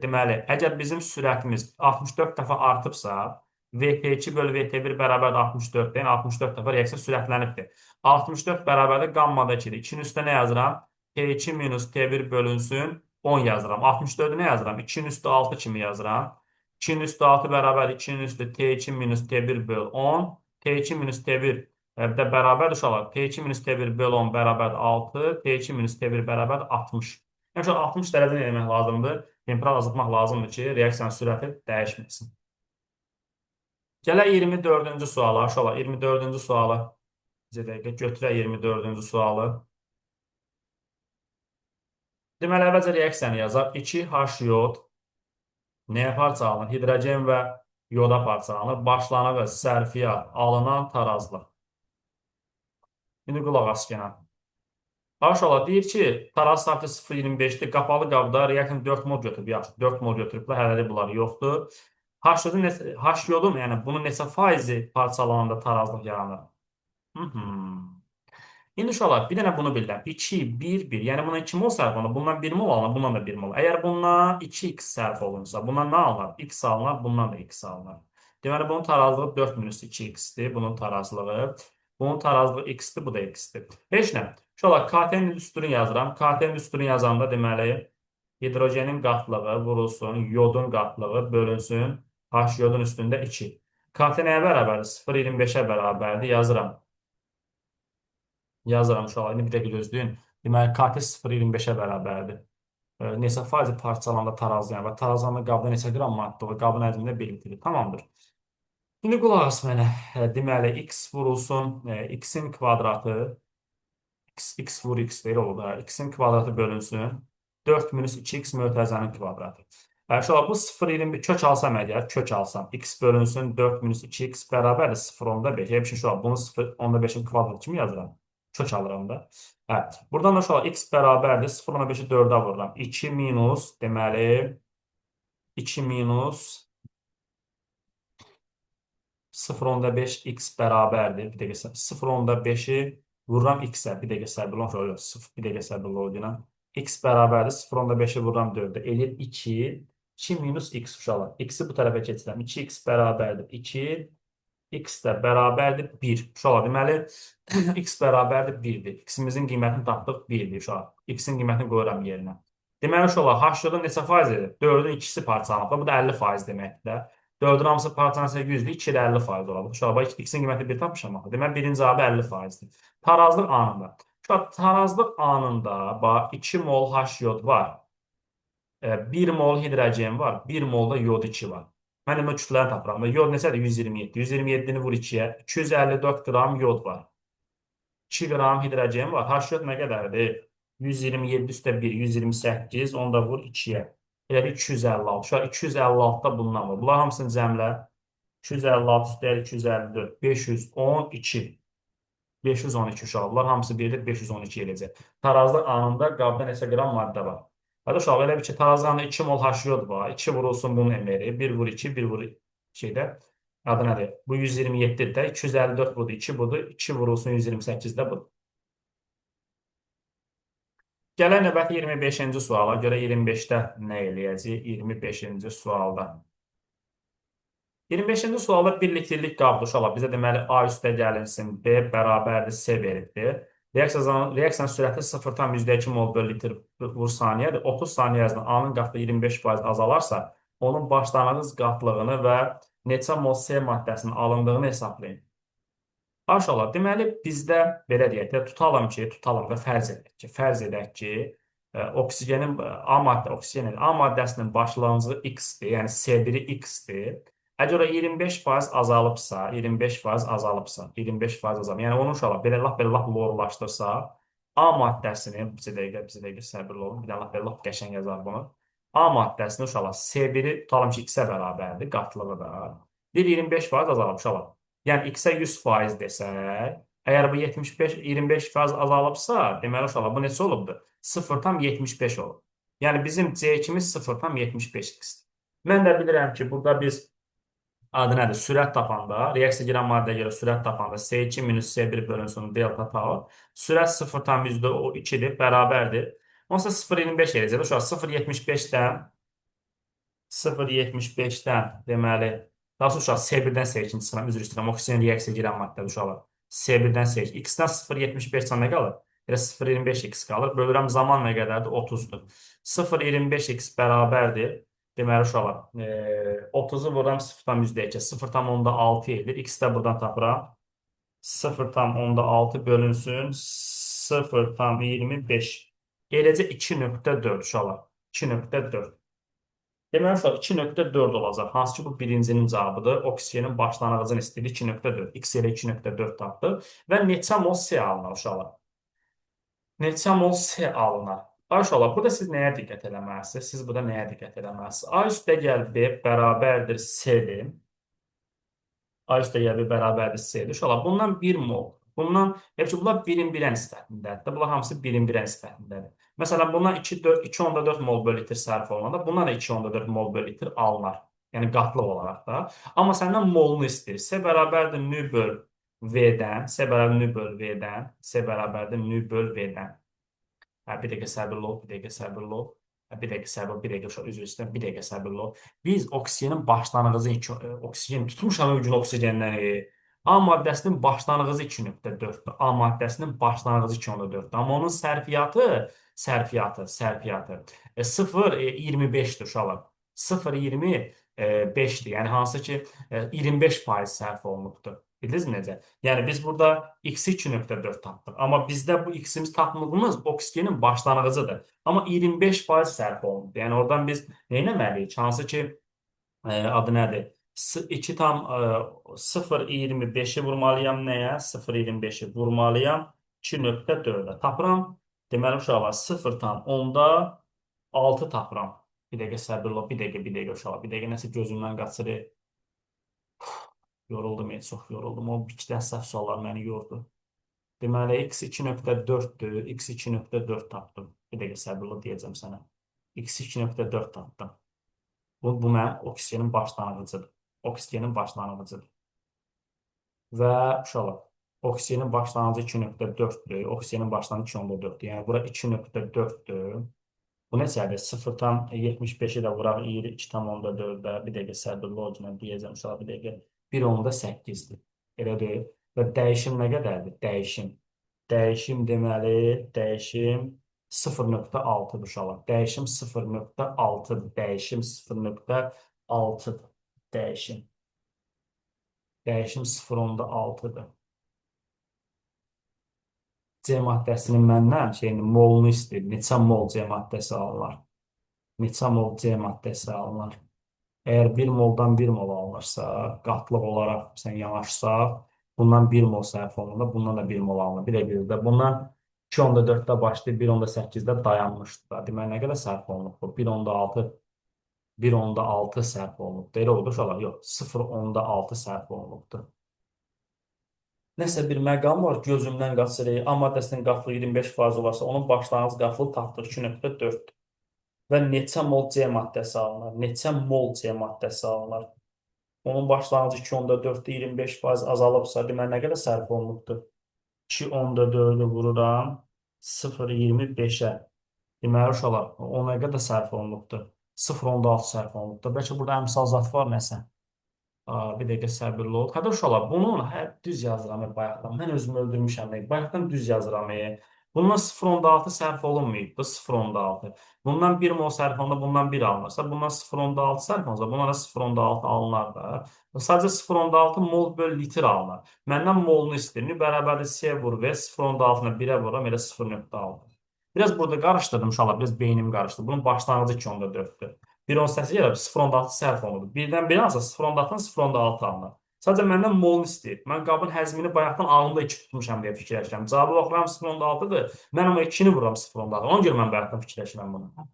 deməli, əgər bizim sürətimiz 64 dəfə artıbsa, VT2 bölü VT1 bərabərdir 64-dən, 64 dəfə reaksiya sürətlənibdir. 64 bərabərdir qammada 2-dir. 2-nin üstə nə yazıram? T2 minus T1 bölünsün 10 yazıram. 64-ü nə yazıram? 2-nin üstü 6 kimi yazıram. 2-nin üstü 6 bərabər 2-nin üstü T2 minus T1 böl 10. T2 minus T1 də bərabər uşaqlar. T2 minus T1 böl 10 bərabər 6. T2 minus T1 bərabər 60. Yəni, 60 dərəcə nə etmək lazımdır? Temperatur azaltmaq lazımdır ki, reaksiyanın sürəti dəyişməsin. Gələk 24-cü suala. Uşaqlar, 24-cü sualı. Götürək 24-cü sualı. Deməli, əvvəlcə reaksiyanı yazaq. 2H yod nəyə parçalanır? Hidrogen və yoda parçalanır. Başlanğıc, sərfiyyat, alınan tarazlıq. İndi qulaq as genə. Aşağıda deyir ki, taraz saatı 0,25-dir. Qapalı qabda reaktiv 4 mol götürüb. Yaxşı, 4 mol götürüblər. Hələlik bunlar yoxdur. H yodun, yəni bunun neçə faizi parçalananda tarazlıq yaranır? İndi uşaqlar, bir dənə bunu bilirəm. 2, 1, 1. Yəni buna 2 mol sərf olunur. Bundan 1 mol alınır, bundan da 1 mol. Əgər bundan 2x sərf olunsa, bundan nə alınır? X alınır, bundan da x alınır. Deməli, bunun tarazlığı 4 minus 2x-dir. Bunun tarazlığı. Bunun tarazlığı x-dir, bu da x-dir. Heç nə. Uşaqlar, KT-nin üstünü yazıram. KT-nin üstünü yazanda deməli, hidrogenin qatlığı vurulsun, yodun qatlığı bölünsün, H yodun üstündə 2. KT nəyə bərabərdir? 0,25-ə bərabərdir. Yazıram. Yazıram uşaqlar. İndi bir dəqiqə gözləyin. Deməli, KT 0,25-ə bərabərdir. Neçə faizi parçalanda tarazlayan və tarazlanda qabda neçə qram maddə olur? Qabın həcmində belirtilir. Tamamdır. İndi qulaq as mənə. Deməli, x vurulsun, x-in kvadratı, x vur x deyil olur da, x-in kvadratı bölünsün, 4 minus 2x mötərizənin kvadratı. Uşaqlar, bu 0,20 kök alsam əgər, kök alsam, x bölünsün 4 minus 2x bərabərdir 0,5. Hep şey uşaqlar, bunu 0,5-in kvadratı kimi yazıram. Kök alıram da. Hə. Buradan da uşaqlar, x bərabərdir 0,5-i 4-ə vururam. 2 minus, deməli, 2 minus 0,5 x bərabərdir. Bir dəqiqə 0,5-i vururam x-ə. Bir dəqiqə səbirli olun. 0, bir dəqiqə səbirli olun. X bərabərdir 0,5-i vururam 4-ə. Eləyir 2. 2 minus x uşaqlar. X-i bu tərəfə keçirəm. 2x bərabərdir 2. X də bərabərdir 1. Uşaqlar, deməli, x bərabərdir 1-dir. X-imizin qiymətini tapdıq 1-dir uşaqlar. X-in qiymətini qoyuram yerinə. Deməli, uşaqlar, H-yodun neçə faiz edir? 4-ün ikisi parçalanıb. Bu da 50% deməkdir. 4-ün hamısı parçalansa 100-dür, 2 də 50% olacaq. Uşaqlar, x-in qiyməti 1 tapmışam. Deməli, birinci cavabı 50%-dir. Tarazlıq anında. Uşaqlar, tarazlıq anında, bax, 2 mol H-yod var. 1 mol hidrogen var. 1 mol da yod 2 var. Mən ümumi kütlərini tapıram. Yod neçədir? 127. 127-ni vur 2-yə. 254 qram yod var. 2 qram hidrogen var. H yod nə qədərdir? 127 üstə 1, 128. Onu da vur 2-yə. Elə bir 256. Şu an 256-da bundan var. Bunlar hamısını cəmlə. 256 üstə 254. 512. 512 uşaq. Bunlar hamısı birdir. 512 eləcək. Tarazlıq anında qabda neçə qram maddə var? Hadi uşaq, elə bir ki, tarazlığında 2 mol H-yod var. 2 vurulsun bunun emeri. 1 vur 2, 1 vur 2-də. Adı nədir? Bu 127-də. 254 budur, 2 budur. 2 vurulsun 128-də budur. Gələn növbəti 25-ci suala görə 25-də nə eləyəcəyik? 25-ci sualda. 25-ci sualda birliklilik qabdı uşaqlar. Bizə deməli A üstə gəlinsin, B bərabərdir C verildi. Reaksiyanın sürəti 0,2 mol bölü litr vur saniyədir. 30 saniyə ərzində A-nın qatlığı 25% azalarsa, onun başlanğıc qatlığını və neçə mol C maddəsinin alındığını hesablayın. Maşallah, deməli bizdə belə deyək də, tutalım və fərz edək ki, oksigenin A maddəsinin başlanğıcı X-dir, yəni C1-i X-dir. Əgər o 25% azalıbsa, 25% azalıbsa, 25% azalıb. Yəni onu uşaqlar belə lap lorlaşdırsa, A maddəsini bir dəqiqə səbirli olun. Bir də lap belə lap qəşəng yazar bunu. A maddəsini uşaqlar C1-i tutalım ki, X-ə bərabərdir, qatlığı da. Bir 25% azalıb uşaqlar. Yəni x-ə 100% desək, əgər bu 25% azalıbsa, deməli uşaqlar bu neçə olubdur? 0,75 olub. Yəni bizim C2-miz 0,75x-dir. Mən də bilirəm ki, burada biz adı nədir? Sürət tapanda, reaksiya girən maddəyə görə sürət tapanda C2 minus C1 bölünsün delta tau. Sürət 0,2-dir, bərabərdir. Onsuz 0,25 eləyəcək. Uşaq 0,75-dən deməli, daha sonra uşaq C1-dən C2-ci sıra, üzr istəyirəm, oksigen reaksiya girən maddədir uşaqlar. C1-dən C2, X-dən 0,75 nə qalır? Elə 0,25x qalır. Bölürəm zaman nə qədərdir? 30-dur. 0,25x bərabərdir. Deməli uşaqlar, 30-u vururam 0,2, 0,6 edir. X-də buradan tapıram. 0,6 bölünsün 0,25. Eləcə 2,4 uşaqlar. 2,4. Deməli, uşaq 2,4 olacaq. Hansı ki, bu birincinin cavabıdır. Oksigenin başlanğıcını istəyir 2,4. X ilə 2,4 tapdı. Və neçə mol C alınır uşaqlar? Neçə mol C alınır? Ay uşaqlar, burada siz nəyə diqqət eləməlisiniz? Siz burada nəyə diqqət eləməlisiniz? A üstə gəl B bərabərdir C-dir. A üstə gəl B bərabərdir C-dir. Uşaqlar, bundan 1 mol. Bunlar birin birə nisbətindədir. Bunlar hamısı birin birə nisbətindədir. Məsələn, bundan 2,4 mol bölü litr sərf olunanda, bundan da 2,4 mol bölü litr alınar. Yəni, qatlıq olaraq da. Amma səndən molunu istəyir. C bərabərdir nü böl V-dən, C bərabərdir nü böl V-dən, C bərabərdir nü böl V-dən. Bir dəqiqə səbirli ol, bir dəqiqə səbirli ol. Bir dəqiqə səbirli ol, bir dəqiqə üzr istəyirəm, bir dəqiqə səbirli ol. Biz oksigenin başlanğıcı oksigen tutmuşam o gün oksigendən. A maddəsinin başlanğıcı 2,4-dür. A maddəsinin başlanğıcı 2,4-dür. Amma onun sərfiyyatı 0,25-dir uşaqlar. 0,25-dir. Yəni hansı ki 25% sərf olunubdur. Bildiniz necə? Yəni biz burada x-i 2,4 tapdıq. Amma bizdə bu x-imiz tapdığımız oksigenin başlanğıcıdır. Amma 25% sərf olundu. Yəni oradan biz nə etməliyik? Hansı ki adı nədir? 0,25-i vurmalıyam nəyə? 0,25-i vurmalıyam 2,4-ə. Tapıram. Deməli uşaqlar 0,6 tapıram. Bir dəqiqə səbirli ol, bir dəqiqə uşaqlar. Bir dəqiqə nəsə gözümdən qaçır. Yoruldum, çox yoruldum. O bir-iki səhv suallar məni yordu. Deməli, x 2,4-dür. X 2,4 tapdım. Bir dəqiqə səbirli deyəcəm sənə. X 2,4 tapdım. Bu mənim oksigenin başlanğıcıdır. Oksigenin başlanğıcıdır. Və uşaqlar, oksigenin başlanğıcı 2,4-dür. Oksigenin başlanğıcı 2,4-dür. Yəni, bura 2,4-dür. Bu neçədir? 0,75-i də vuraq 2,4-də. Bir dəqiqə səbirli ol, deyəcəm uşaqlar, bir dəqiqə. 1,8-dir. Elə deyil. Və dəyişim nə qədərdir? Dəyişim deməli, dəyişim 0,6-dır uşaqlar. Dəyişim 0,6-dır. Dəyişim 0,6-dır. Dəyişim 0,6-dır. C maddəsinin məndən molunu istəyir. Neçə mol C maddəsi alınır? Neçə mol C maddəsi alınır? Əgər 1 moldan 1 mol alınırsa, qatlıq olaraq yanaşsaq, bundan 1 mol sərf olunur, bundan da 1 mol alınır. Bir də gözlə, bundan 2,4-də başlayıb 1,8-də dayanmışdır. Deməli, nə qədər sərf olunub bu? 1,6 sərf olunubdur. Elə oldu uşaqlar? Yox, 0,6 sərf olunubdur. Nəsə bir məqam var, gözümdən qaçır. A maddəsinin qatlığı 25% olarsa, onun başlanğıc qatlığı tapdıq 2,4. Və neçə mol C maddəsi alınır? Neçə mol C maddəsi alınır? Onun başlanğıcı 2,4-də 25% azalıbsa, deməli, nə qədər sərf olunubdur? 2,4-ü vururam 0,25-ə. Deməli, uşaqlar, o nə qədər sərf olunubdur? 0,6 sərf olunubdur. Bəlkə burada əmsal zat var nəsə? Bir dəqiqə səbirli ol. Hədə uşaqlar, bunun düz yazıram bayaqdan. Mən özümü öldürmüşəm. Bayaqdan düz yazıram. Bundan 0,6 sərf olunmayıb. Bu 0,6. Bundan 1 mol sərf olunsa, bundan 1 alınırsa, bundan 0,6 sərf olunsa, bundan da 0,6 alınar da. Sadəcə 0,6 mol böl litr alınır. Məndən molunu istəyir. Bərabərdir C vur V, 0,6-nı 1-ə vururam, elə 0,6. Biraz burada qarışdırdım uşaqlar, biraz beynim qarışdı. Bunun başlanğıcı 2,4-dür. 1,18 yerə 0,6 sərf olunur. Birdən biri alsa 0,6-dan 0,6 alınır. Sadəcə məndən molunu istəyir. Mən qabın həzmini bayaqdan ağımda 2 tutmuşam deyə fikirləşirəm. Cavabı baxıram 0,6-dır. Mən amma 2-ni vururam 0,6. Ona görə mən bayaqdan fikirləşirəm bunu.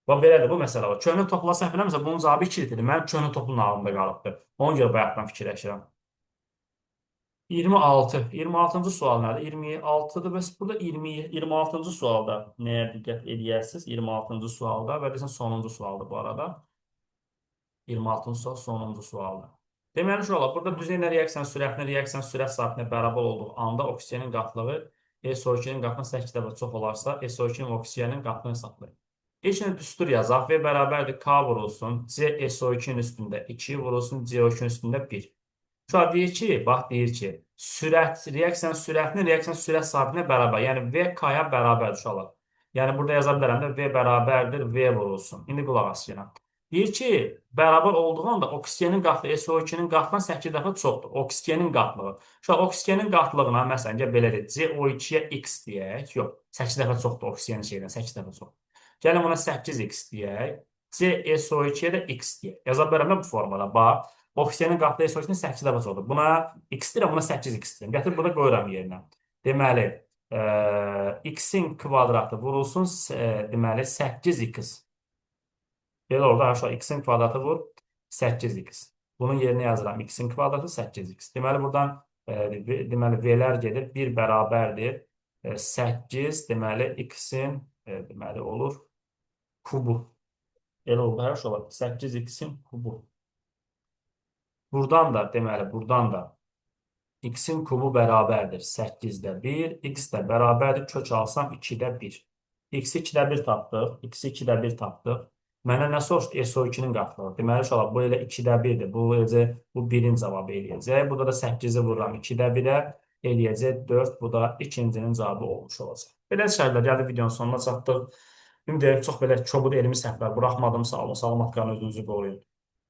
Bax belədir bu məsələ var. Köhnə topla səhv eləmirəmsə bunun cavabı 2 litrdir. Mənim köhnə toplun ağlımda qalıbdır. Ona görə bayaqdan fikirləşirəm. 26. 26-cı sual nədir? 26-dır. Bəs burada 26-cı sualda nəyə diqqət edərsiniz? 26-cı sualda və desən sonuncu sualdır bu arada. 26-cı sual sonuncu sualdır. Deməli, uşaqlar, burada düzeylə reaksiyanın sürət sabitinə bərabər olduğu anda oksigenin qatlığı SO2-nin qatına 8 dəfə çox olarsa, SO2-nin oksigenin qatını hesablayın. İlk düstur yazaq. V bərabərdir K vurulsun. C SO2-nin üstündə 2 vurulsun. CO2-nin üstündə 1. Uşaq deyir ki, bax deyir ki, reaksiyanın sürət sabitinə bərabər. Yəni V K-ya bərabərdir uşaqlar. Yəni burada yaza bilərəm də V bərabərdir V vurulsun. İndi qulaq as yenə. Deyir ki, bərabər olduğu anda oksigenin qatlığı SO2-nin qatından 8 dəfə çoxdur. Oksigenin qatlığı. Uşaq oksigenin qatlığına məsələn belə deyək, CO2-yə X deyək. Yox, 8 dəfə çoxdur oksigenin şeydən, 8 dəfə çox. Gəlin buna 8x deyək. CSO2-yə də x deyək. Yaza bilərəm bu formada. Bax, oksigenin qatlığı SO2-nin 8 dəfə çoxdur. Buna x deyirəm, buna 8x deyirəm. Gətir burada qoyuram yerinə. Deməli, x-in kvadratı vurulsun, deməli 8x. Belə oldu, aşağı x-in kvadratı vur 8x. Bunun yerinə yazıram. X-in kvadratı 8x. Deməli, buradan deməli, v-lər gedir. 1 bərabərdir. 8 deməli, x-in deməli olur kubu. Elə oldu, hər şey olar. 8x-in kubu. Buradan da, deməli, buradan da x-in kubu bərabərdir 8-də 1, x də bərabərdir, kök alsam 2-də 1. X-i 2-də 1 tapdıq, x-i 2-də 1 tapdıq. Mənə nə soruşdu? SO2-nin qatlığı. Deməli, uşaqlar, bu elə 2-də 1-dir. Bu 1-in cavabı eləyəcək. Burada da 8-i vururam 2-də 1-ə eləyəcək 4. Bu da ikincinin cavabı olmuş olacaq. Belə şərhlər gəldi videonun sonuna çatdıq. Ümid edirəm çox belə kobud elmi səhvlər buraxmadım. Sağ olun, salamat qalın, özünüzü qoruyun.